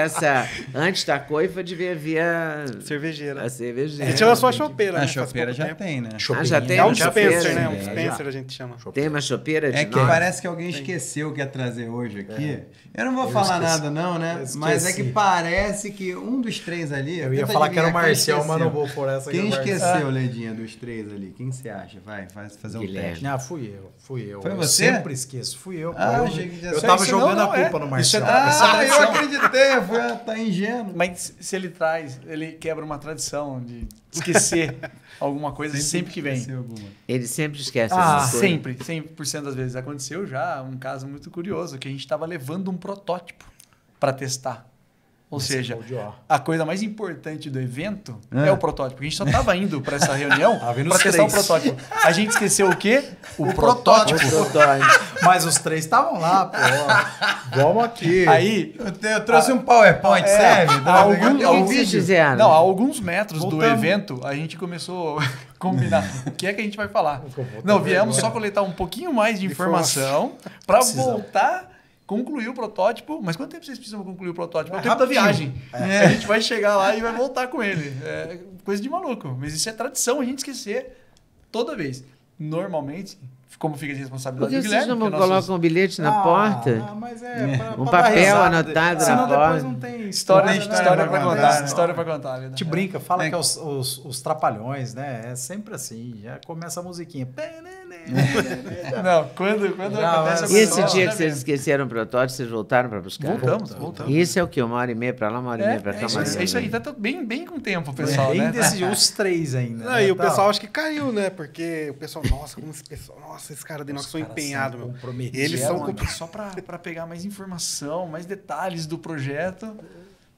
antes da coifa devia vir a cervejeira. A cervejeira. A gente chama só a chopeira, né? A chopeira já tem, né? Já tem é um dispenser, dispenser, né? Um dispenser a gente chama. Tem uma chopeira de que parece que alguém esqueceu o que ia trazer hoje aqui. Eu não vou falar nada não, né? Mas é que parece que um dos três ali... Eu ia falar que era o Marcial, mas não vou por essa. Quem esqueceu, Ledinha, dos três ali? Quem você acha? Vai fazer um Guilherme. teste. Ah, fui eu. Foi Eu você? sempre esqueço. Fui eu. Ah, achei que já eu sei. tava Isso jogando não a culpa é. no Isso é Marcelo. Ah, eu tradição. acreditei. Tá ingênuo. Mas se ele traz, ele quebra uma tradição de esquecer alguma coisa sempre que vem. esqueceu alguma. Ele sempre esquece Ah, alguma coisa. Sempre, 100% das vezes. Aconteceu já um caso muito curioso, que a gente estava levando um protótipo para testar. Ou seja, a coisa mais importante do evento é o protótipo. A gente só estava indo para essa reunião para testar o protótipo. A gente esqueceu o quê? O protótipo. Mas os 3 estavam lá, pô. Vamos aqui. Aí, Eu trouxe um PowerPoint, serve? O que vocês fizeram? não, a alguns metros do Voltamos. evento, a gente começou a combinar o que é que a gente vai falar. Não, viemos só coletar um pouquinho mais de informação para voltar, concluir o protótipo. Mas quanto tempo vocês precisam concluir o protótipo? É o tempo da viagem. A gente vai chegar lá e vai voltar com ele. É coisa de maluco. Mas isso é tradição, a gente esquecer toda vez. Normalmente, como fica de Por responsabilidade que do vocês Guilherme... não que é nossos- colocam um bilhete na porta? Mas Um pra dar papel risada. anotado Senão na depois porta. não tem História, né? história pra contar. Não. História pra contar. A gente brinca, fala que é os trapalhões, né? É sempre assim. Já começa a musiquinha. Não, quando acontece... E esse coisa, dia já que vocês vem. esqueceram o protótipo, vocês voltaram para buscar? Voltamos. E isso é o quê? 1h30 para lá, 1h30 para cá? É isso aí, tá bem com o tempo, pessoal, Bem né? decidiu os 3 ainda. Não, né? e o Tá. pessoal acho que caiu, né? Porque o pessoal, esses caras de nós são empenhados, meu. Eles são só para pegar mais informação, mais detalhes do projeto,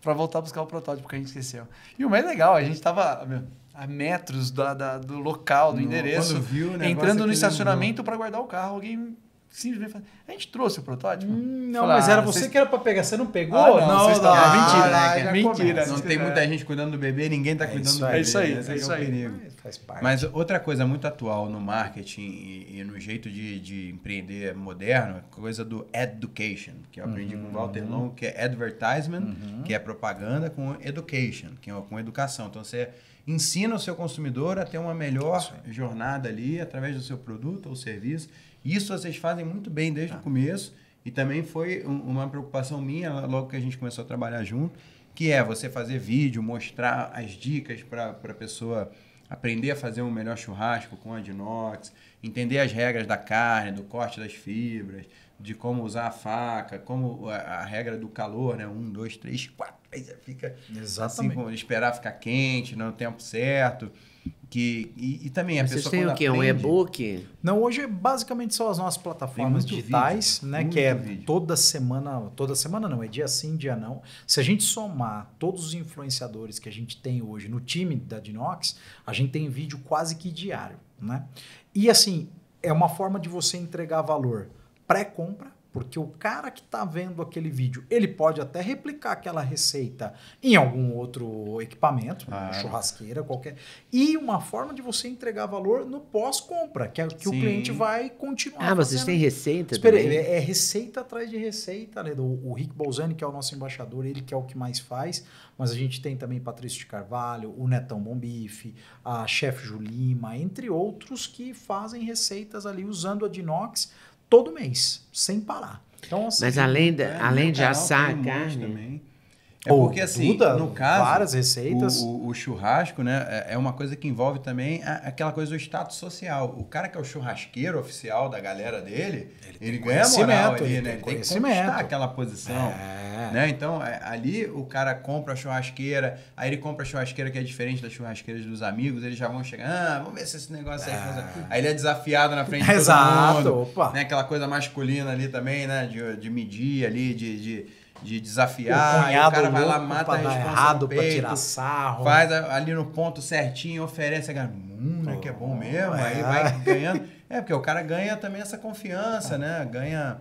para voltar a buscar o protótipo que a gente esqueceu. E o mais legal, a gente estava a metros do local, do endereço, quando viu o negócio entrando no que estacionamento para guardar o carro. Alguém simplesmente falou, a gente trouxe o protótipo? Não, Falei, mas era vocês- você que era pra pegar, você não pegou? vocês estavam- já mentira. Não tem muita gente cuidando do bebê, ninguém tá cuidando do bebê. É isso aí, Esse é que isso o aí. perigo. Faz parte. Mas outra coisa muito atual no marketing e no jeito de empreender moderno é a coisa do education, que eu aprendi com o Walter Long, que é advertisement, que é propaganda, com education, que é com educação. Então você ensina o seu consumidor a ter uma melhor jornada ali através do seu produto ou serviço. Isso vocês fazem muito bem desde o começo e também foi uma preocupação minha logo que a gente começou a trabalhar junto, que é você fazer vídeo, mostrar as dicas para a pessoa aprender a fazer um melhor churrasco com a de inox, entender as regras da carne, do corte das fibras, de como usar a faca, como a regra do calor, né? 1, 2, 3, 4, aí você fica Exatamente. assim, como esperar ficar quente no tempo certo. E também a Vocês pessoa têm quando o quê? Um aprende- e-book? Não, hoje basicamente são as nossas plataformas Tem muito digitais, vídeo, né? muito Que é vídeo. toda semana não, é dia sim, dia não. Se a gente somar todos os influenciadores que a gente tem hoje no time da Dinox, a gente tem vídeo quase que diário, né? E assim, é uma forma de você entregar valor pré-compra, porque o cara que está vendo aquele vídeo, ele pode até replicar aquela receita em algum outro equipamento, uma churrasqueira, qualquer. E uma forma de você entregar valor no pós-compra, que é que o Sim. cliente vai continuar Ah, vocês fazendo. têm receita Espera, também? é receita atrás de receita, né? O Rick Bolzani, que é o nosso embaixador, ele que é o que mais faz, mas a gente tem também Patrício de Carvalho, o Netão Bombife, a Chef Julima, entre outros que fazem receitas ali usando a Dinox todo mês, sem parar. Então, assim, Mas além de meu assar canal a tem um monte carne... também. É Ô, porque, assim, Duda, no caso, várias receitas. o churrasco, né, é uma coisa que envolve também aquela coisa do status social. O cara que é o churrasqueiro oficial da galera dele, ele ganha moral ali, né? Ele tem que conquistar aquela posição. Né? Então, ali o cara compra a churrasqueira, aí ele compra a churrasqueira que é diferente das churrasqueiras dos amigos, eles já vão chegar, vamos ver se esse negócio aí... Aí ele é desafiado na frente de todo Exato, mundo. opa. Né? Aquela coisa masculina ali também, né? De medir ali, de desafiar, aí o cara vai lá, mata a responsa errado no pra peito, tirar sarro. faz ali no ponto certinho, oferece a galera, né, que é bom mesmo, aí vai ganhando. É, porque o cara ganha também essa confiança, né? Ganha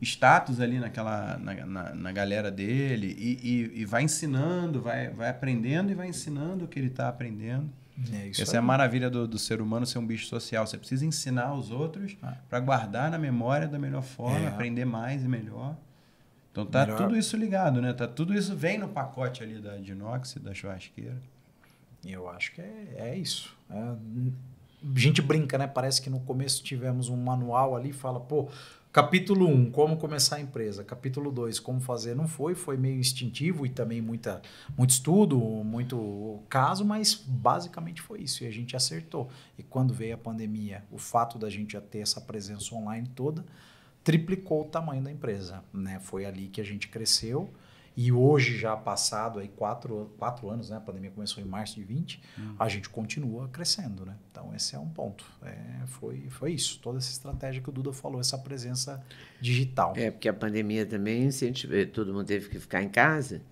status ali na galera dele e vai ensinando, vai aprendendo e vai ensinando o que ele está aprendendo. Essa é a maravilha do ser humano ser um bicho social. Você precisa ensinar os outros para guardar na memória da melhor forma, aprender mais e melhor. Então tá tudo isso ligado, né? Tudo isso vem no pacote ali da Dinox, da churrasqueira. Eu acho que é isso. A gente brinca, né? Parece que no começo tivemos um manual ali, fala, pô, Capítulo 1, como começar a empresa. Capítulo 2, como fazer. Não foi meio instintivo e também muito estudo, muito caso, mas basicamente foi isso. E a gente acertou. E quando veio a pandemia, o fato da gente já ter essa presença online toda, triplicou o tamanho da empresa, né? Foi ali que a gente cresceu. E hoje, já passado aí 4 anos, né? A pandemia começou em março de 20, a gente continua crescendo, né? Então, esse é um ponto. Foi isso. Toda essa estratégia que o Duda falou, essa presença digital. Porque a pandemia também, todo mundo teve que ficar em casa.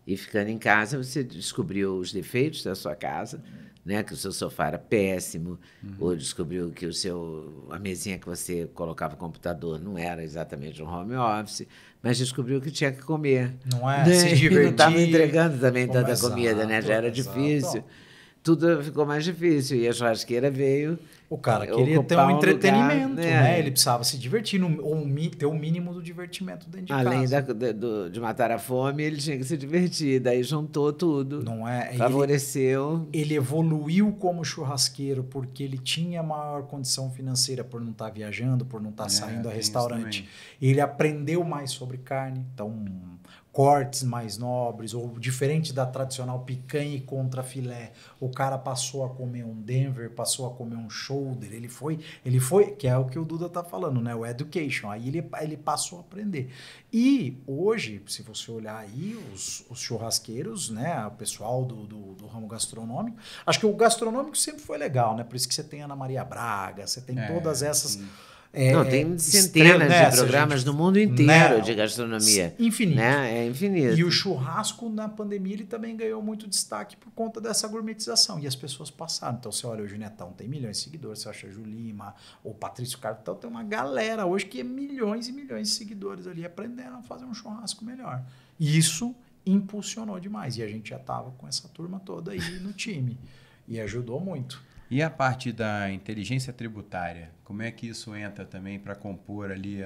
E ficando em casa, você descobriu os defeitos da sua casa, né? Que o seu sofá era péssimo, ou descobriu que a mesinha que você colocava o computador não era exatamente um home office, mas descobriu que tinha que comer. Não é? Né? Se divertir. E não estava entregando também tanta Exato, comida, né? Já era difícil. Tudo ficou mais difícil. E a churrasqueira veio... O cara queria ter um entretenimento, lugar, né? Ele precisava se divertir, ter o mínimo do divertimento dentro de Além casa. de matar a fome, ele tinha que se divertir. Daí juntou tudo. Não é? Favoreceu. Ele evoluiu como churrasqueiro porque ele tinha maior condição financeira por não estar viajando, por não estar saindo a restaurante. Ele aprendeu mais sobre carne. Então, cortes mais nobres, ou diferente da tradicional picanha e contra filé, o cara passou a comer um Denver, passou a comer um shoulder, ele foi, que é o que o Duda tá falando, né? O education, aí ele passou a aprender. E hoje, se você olhar aí, os churrasqueiros, né? O pessoal do ramo gastronômico, acho que o gastronômico sempre foi legal, né? Por isso que você tem Ana Maria Braga, você tem todas essas... Sim. Tem centenas de programas no mundo inteiro de gastronomia. Infinito. Né? É infinito. E o churrasco, na pandemia, ele também ganhou muito destaque por conta dessa gourmetização. E as pessoas passaram. Então, você olha, o Junetão tem milhões de seguidores. Você acha a Julima, o Patrício Carlos. Então, tem uma galera hoje que é milhões e milhões de seguidores ali aprendendo a fazer um churrasco melhor. E isso impulsionou demais. E a gente já estava com essa turma toda aí no time. E ajudou muito. E a parte da inteligência tributária, como é que isso entra também para compor ali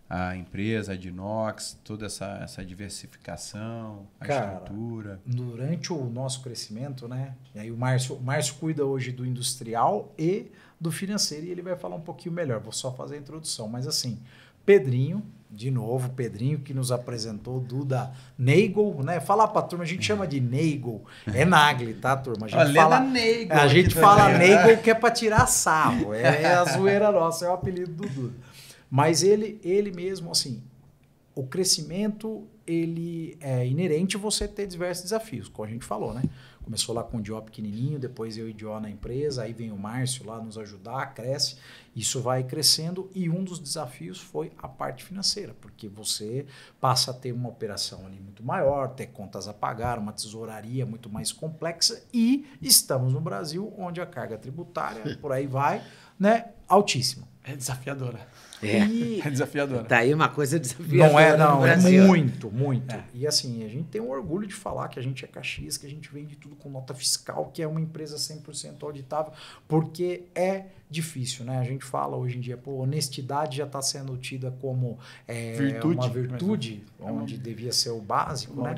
a empresa, a Dinox, toda essa diversificação, estrutura? Durante o nosso crescimento, né? E aí o Márcio cuida hoje do industrial e do financeiro e ele vai falar um pouquinho melhor. Vou só fazer a introdução, mas assim, Pedrinho, de novo, Pedrinho que nos apresentou, Duda Nagel, né? Falar pra turma, a gente chama de Nagel, é Nagli, tá, turma? A gente fala Nagel que é pra tirar sarro, é a zoeira nossa, é o apelido do Duda. Mas ele mesmo, assim, o crescimento, ele é inerente a você ter diversos desafios, como a gente falou, né? Começou lá com o Dió pequenininho, depois eu e o Dió na empresa, aí vem o Márcio lá nos ajudar, cresce, isso vai crescendo e um dos desafios foi a parte financeira, porque você passa a ter uma operação ali muito maior, ter contas a pagar, uma tesouraria muito mais complexa e estamos no Brasil onde a carga tributária, por aí vai, né, altíssima. É desafiadora. É desafiadora. Tá aí uma coisa desafiadora. Não é muito. E assim, a gente tem um orgulho de falar que a gente é Caxias, que a gente vende tudo com nota fiscal, que é uma empresa 100% auditável, porque é difícil, né? A gente fala hoje em dia, honestidade já está sendo tida como uma virtude, onde devia ser o básico, né?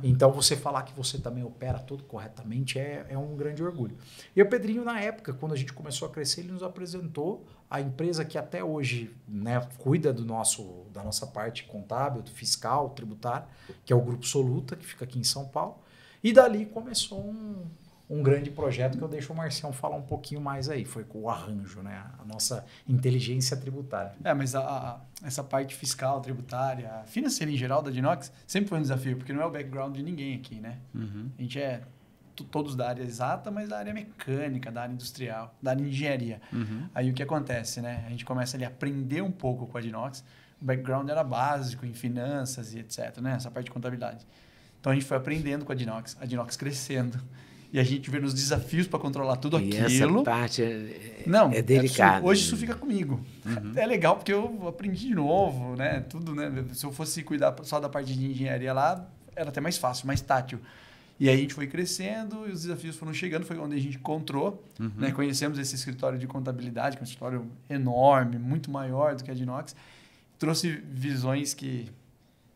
Então, você falar que você também opera tudo corretamente é um grande orgulho. E o Pedrinho, na época, quando a gente começou a crescer, ele nos apresentou a empresa que até hoje, né, cuida da nossa parte contábil, fiscal, tributária, que é o Grupo Soluta, que fica aqui em São Paulo. E dali começou um grande projeto que eu deixo o Marcião falar um pouquinho mais aí. Foi com o Arranjo, né? A nossa inteligência tributária. Mas essa parte fiscal, tributária, financeira em geral da Dinox sempre foi um desafio, porque não é o background de ninguém aqui, né? Uhum. A gente é todos da área exata, mas da área mecânica, da área industrial, da área de engenharia. Uhum. Aí o que acontece, né? A gente começa ali a aprender um pouco com a Dinox. O background era básico em finanças e etc, né? Essa parte de contabilidade. Então a gente foi aprendendo com a Dinox crescendo. E a gente vê nos desafios para controlar tudo aquilo. Essa parte é delicada. Hoje isso fica comigo. Uhum. É legal porque eu aprendi de novo, né? Tudo, né? Se eu fosse cuidar só da parte de engenharia lá, era até mais fácil, mais tátil. E aí a gente foi crescendo e os desafios foram chegando, foi onde a gente encontrou, né? Conhecemos esse escritório de contabilidade, que é um escritório enorme, muito maior do que a Dinox. Trouxe visões que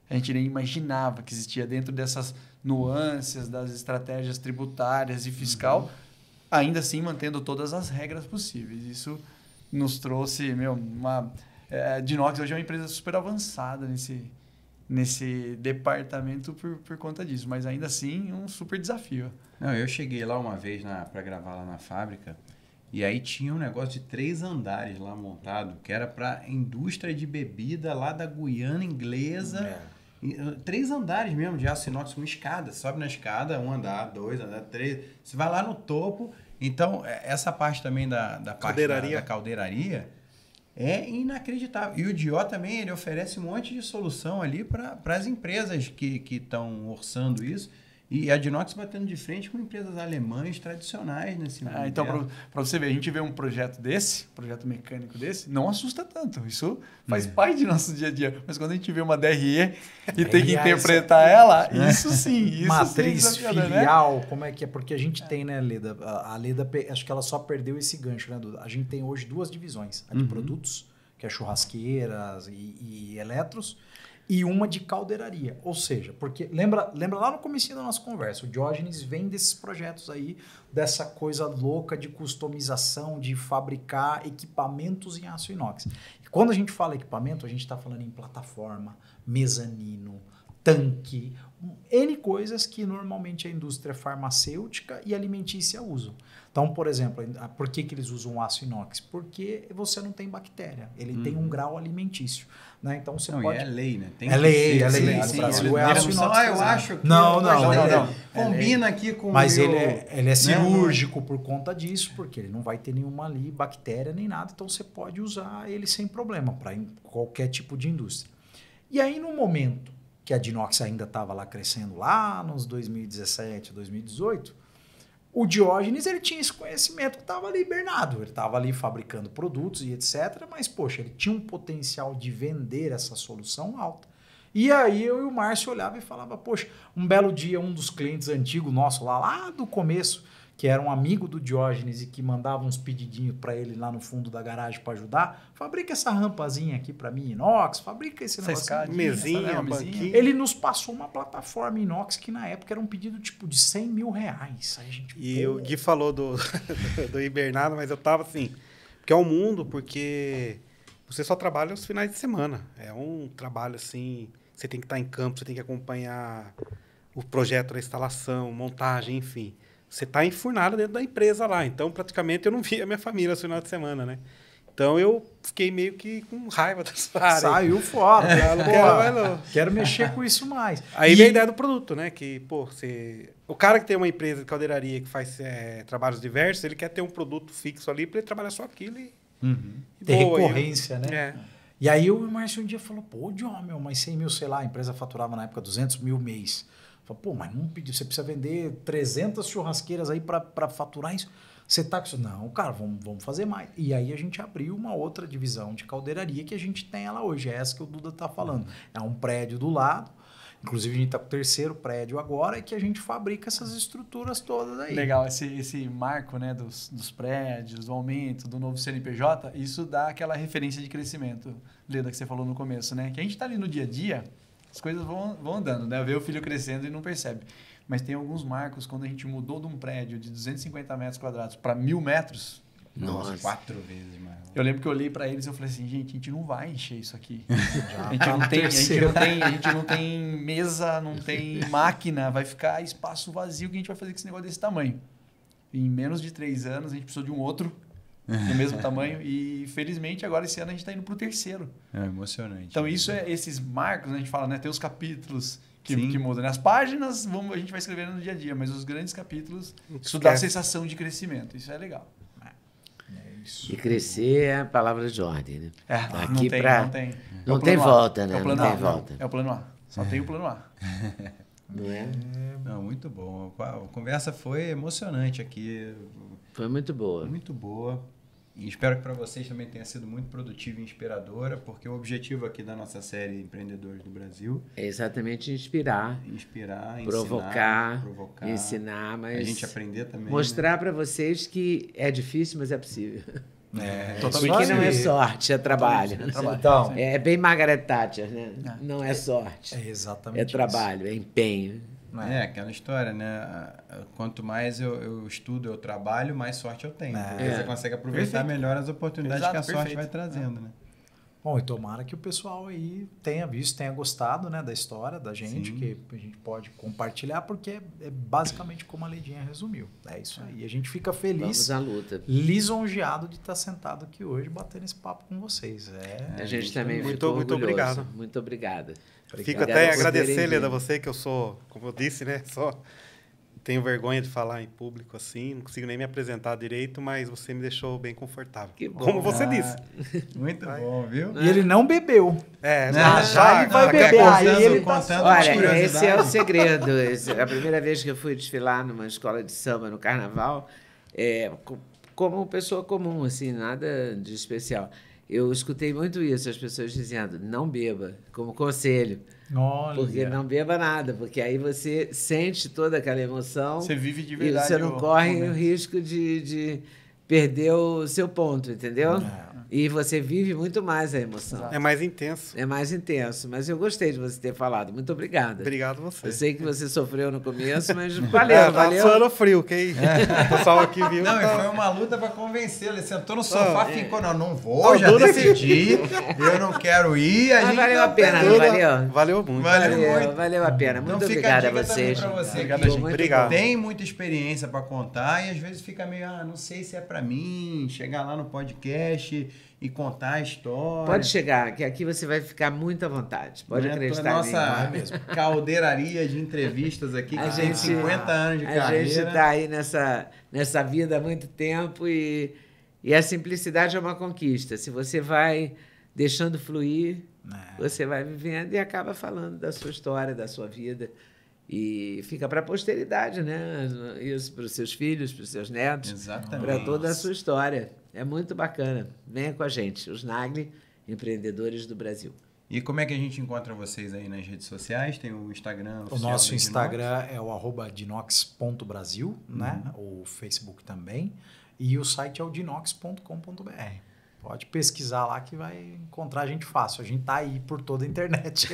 a gente nem imaginava que existia dentro dessas nuances das estratégias tributárias e fiscal, ainda assim mantendo todas as regras possíveis. Isso nos trouxe A Dinox hoje é uma empresa super avançada nesse departamento por conta disso, mas ainda assim um super desafio. Não, eu cheguei lá uma vez para gravar lá na fábrica e aí tinha um negócio de 3 andares lá montado, que era para indústria de bebida lá da Guiana Inglesa. 3 andares mesmo de aço inox com escada. Você sobe na escada, 1 andar, 2 andar, 3. Você vai lá no topo. Então, essa parte também da parte da caldeiraria é inacreditável. E o Dió também, ele oferece um monte de solução ali para as empresas que estão orçando isso. E a Dinox batendo de frente com empresas alemãs tradicionais nesse mundo. Então, para você ver, a gente vê um projeto projeto mecânico desse, não assusta tanto. Isso faz parte do nosso dia a dia. Mas quando a gente vê uma DRE e tem que interpretar ela, isso sim. Isso matriz sim, filial, né? Como é que é? Porque a gente tem, né, Leda? A Leda, acho que ela só perdeu esse gancho, né, Duda? A gente tem hoje 2 divisões. A de produtos, que é churrasqueiras e eletros, e uma de caldeiraria. Ou seja, porque lembra lá no comecinho da nossa conversa, o Diógenes vem desses projetos aí, dessa coisa louca de customização, de fabricar equipamentos em aço inox. E quando a gente fala equipamento, a gente está falando em plataforma, mezanino, tanque, N coisas que normalmente a indústria farmacêutica e alimentícia usam. Então, por exemplo, por que eles usam aço inox? Porque você não tem bactéria, ele tem um grau alimentício. Né? Então você pode... é lei, né? É lei. No Brasil é aço inox. Eu acho que... Não. Combina aqui com mas ele é cirúrgico por conta disso, porque ele não vai ter nenhuma ali bactéria nem nada, então você pode usar ele sem problema para qualquer tipo de indústria. E aí, no momento que a Dinox ainda estava lá crescendo, lá nos 2017, 2018, o Diógenes ele tinha esse conhecimento que estava ali hibernado, ele estava ali fabricando produtos e etc, mas, poxa, ele tinha um potencial de vender essa solução alta. E aí eu e o Márcio olhava e falava, poxa, um belo dia um dos clientes antigos nosso lá do começo, que era um amigo do Diógenes e que mandava uns pedidinhos para ele lá no fundo da garagem para ajudar, fabrica essa rampazinha aqui para mim, inox, fabrica esse negócio. Mesinha, banquinha. Ele nos passou uma plataforma inox que na época era um pedido tipo de R$100 mil. Aí a gente, e o Gui falou do hibernado, mas eu tava assim, porque é um mundo, porque você só trabalha os finais de semana. É um trabalho assim, você tem que estar em campo, você tem que acompanhar o projeto da instalação, montagem, enfim. Você está enfurnado dentro da empresa lá. Então, praticamente, eu não via a minha família no final de semana, né? Então, eu fiquei meio que com raiva dessa área. Saiu fora. Quero mexer com isso mais. Aí veio a ideia do produto, né? Que, o cara que tem uma empresa de caldeiraria que faz trabalhos diversos, ele quer ter um produto fixo ali para ele trabalhar só aquilo e ter recorrência, né? E aí, o Márcio um dia falou, mas 100 mil, sei lá, a empresa faturava na época 200 mil mês. Falei, mas não pediu, você precisa vender 300 churrasqueiras aí para faturar isso. Você tá com isso? Não, cara, vamos fazer mais. E aí a gente abriu uma outra divisão de caldeiraria que a gente tem ela hoje. É essa que o Duda tá falando. É um prédio do lado. Inclusive, a gente está com o 3º prédio agora, que a gente fabrica essas estruturas todas aí. Legal, esse marco, né, dos prédios, do aumento, do novo CNPJ, isso dá aquela referência de crescimento, Leda, que você falou no começo, né? Que a gente está ali no dia a dia, as coisas vão andando, né? Vê o filho crescendo e não percebe. Mas tem alguns marcos, quando a gente mudou de um prédio de 250 metros quadrados para 1.000 metros... Nossa, 4 vezes mais. Eu lembro que eu olhei para eles e eu falei assim, gente, a gente não vai encher isso aqui. A gente não tem mesa, não tem máquina, vai ficar espaço vazio que a gente vai fazer com esse negócio desse tamanho. E em menos de 3 anos a gente precisou de um outro do mesmo tamanho e felizmente agora esse ano a gente está indo para o 3º. É emocionante. Então isso esses marcos, né, a gente fala, né, tem os capítulos que mudam. Né? As páginas a gente vai escrevendo no dia a dia, mas os grandes capítulos, isso dá a sensação de crescimento. Isso é legal. E crescer é a palavra de ordem, né? Aqui não tem volta, né? Não tem volta. É o plano A. Só tem o plano A. Não é? Não, muito bom. A conversa foi emocionante aqui. Foi muito boa. Muito boa. E espero que para vocês também tenha sido muito produtiva e inspiradora, porque o objetivo aqui da nossa série Empreendedores do Brasil é exatamente inspirar, provocar, ensinar, mas a gente aprender também. Mostrar para vocês que é difícil, mas é possível. Porque não é sorte, é trabalho. Então, é bem Margaret Thatcher, né? Não é sorte. É exatamente é trabalho, é empenho. Aquela história, né? Quanto mais eu estudo, eu trabalho, mais sorte eu tenho. Porque você consegue aproveitar melhor as oportunidades que a sorte vai trazendo, né? Bom, e tomara que o pessoal aí tenha visto, tenha gostado, né, da história da gente, Sim. que a gente pode compartilhar, porque é basicamente como a Leidinha resumiu. É isso aí. A gente fica feliz, Vamos à luta. lisonjeado de estar sentado aqui hoje, batendo esse papo com vocês. A gente também muito ficou muito orgulhoso. obrigado. Muito obrigada. Fico Obrigado até por agradecer, terem Leda, vindo. você, que eu sou, como eu disse, né? Tenho vergonha de falar em público assim, não consigo nem me apresentar direito, mas você me deixou bem confortável. Que bom. Como você disse. Muito bom, viu? E ele não bebeu. Já ele vai beber. Aí ele tá contando Olha, curiosidades. esse é o segredo. A primeira vez que eu fui desfilar numa escola de samba no carnaval, como pessoa comum, assim, nada de especial. Eu escutei muito isso, as pessoas dizendo, não beba, como conselho. Olha. Porque não beba nada, porque aí você sente toda aquela emoção. Você vive de E verdade. você não o corre o momento. risco de perder o seu ponto, entendeu? E você vive muito mais a emoção. É mais intenso. É mais intenso. Mas eu gostei de você ter falado. Muito obrigada. Obrigado a você. Eu sei que você sofreu no começo, mas valeu, Tá valeu. suando frio, que aí o pessoal aqui viu. Não, e tá- foi uma luta pra convencê-lo. Ele sentou no sofá, ficou, não vou, Não, já tudo decidi, eu não quero ir. Mas valeu a pena, não Tudo- valeu? Valeu muito. Valeu a pena. Então Muito fica obrigada a dica também vocês. pra você. Obrigado, que gente. Muito Obrigado. bom. Tem muita experiência pra contar e às vezes fica meio, não sei se é pra mim, chegar lá no podcast e contar a história. Pode chegar, que aqui você vai ficar muito à vontade. Pode Né? acreditar em Nossa mim. caldeiraria de entrevistas aqui, que tem 50 anos de A carreira. gente está aí nessa vida há muito tempo e a simplicidade é uma conquista. Se você vai deixando fluir, você vai vivendo e acaba falando da sua história, da sua vida. E fica para a posteridade, né? Isso para os seus filhos, para os seus netos, Exatamente. para toda a sua história. É muito bacana. Venha com a gente, os Nagli, empreendedores do Brasil. E como é que a gente encontra vocês aí nas redes sociais? Tem o Instagram O oficial nosso da Dinox? Instagram é o @dinox.brasil, né? O Facebook também. E o site é o dinox.com.br. Pode pesquisar lá que vai encontrar a gente fácil. A gente tá aí por toda a internet.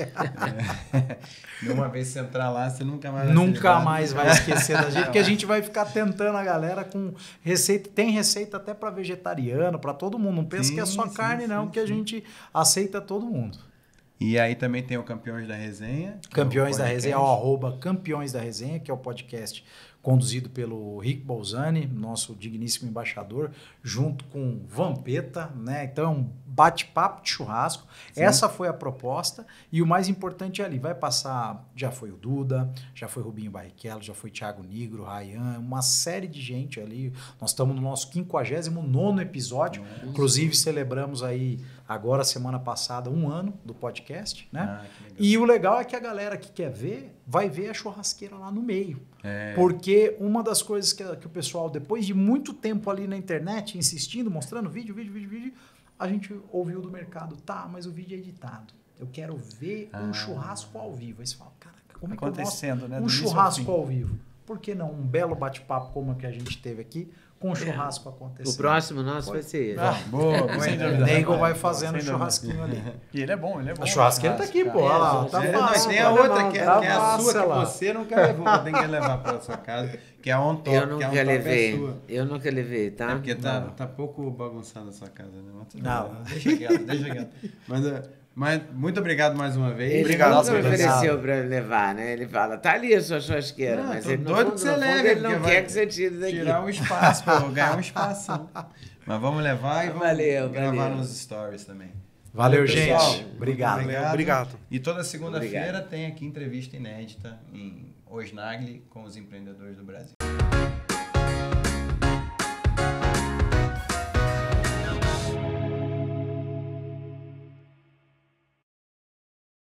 De uma vez você entrar lá, você nunca mais vai se Nunca lembrar. mais vai esquecer da gente, porque a gente vai ficar tentando a galera com receita. Tem receita até para vegetariano, para todo mundo. Não pensa Sim, que é só sim, carne, não, sim, que a gente aceita todo mundo. E aí também tem o Campeões da Resenha. que Campeões é o da Resenha, é podcast. o @Campeões da Resenha, que é o podcast conduzido pelo Rick Bolzani, nosso digníssimo embaixador, junto com Vampeta, né? Então é um bate-papo de churrasco. Sim. Essa foi a proposta e o mais importante é ali, vai passar, já foi o Duda, já foi Rubinho Barrichello, já foi Thiago Nigro, Ryan, uma série de gente ali. Nós estamos no nosso 59º episódio, inclusive celebramos aí agora, semana passada, 1 ano do podcast, né? Ah, que legal. E o legal é que a galera que quer ver, vai ver a churrasqueira lá no meio. É. Porque uma das coisas que o pessoal, depois de muito tempo ali na internet, insistindo, mostrando vídeo, a gente ouviu do mercado, tá, mas o vídeo é editado. Eu quero ver um churrasco ao vivo. Aí você fala, caraca, como é que eu Acontecendo, mostro né? um Do início ao churrasco fim. ao vivo? Por que não um belo bate-papo como o que a gente teve aqui, com o churrasco O acontecendo? próximo nosso vai ser esse. Boa, boa Sem ideia. dúvida. O Nego vai fazendo Sem dúvida. churrasquinho ali. E ele é bom, ele é bom. A churrasqueira tá aqui, pô. Olha lá, tá É, não, fácil. tem a pô. outra que é, Tá que é a fácil, sua, que lá. você nunca levou, que tem que levar para sua casa, que é a On Top, Eu que é nunca a On Top levei. é sua. Eu nunca levei, tá? É porque tá pouco bagunçada a sua casa, né? Mas tudo Não. bem, deixa quieto. Mas muito obrigado mais uma vez. Ele Obrigado, nunca me obrigado. ofereceu para levar, né? Ele fala, tá ali a sua churrasqueira. Não, Mas tô ele, no doido fundo, que você no fundo, leve, ele não porque quer vai que você tire daqui. Tirar o espaço, pô, ganhar um espaço. Mas vamos levar e vamos Valeu, gravar valeu. nos stories também. Valeu, Pessoal, gente. Obrigado. Obrigado. E toda segunda-feira Obrigado. tem aqui entrevista inédita em Os Nagli com os empreendedores do Brasil.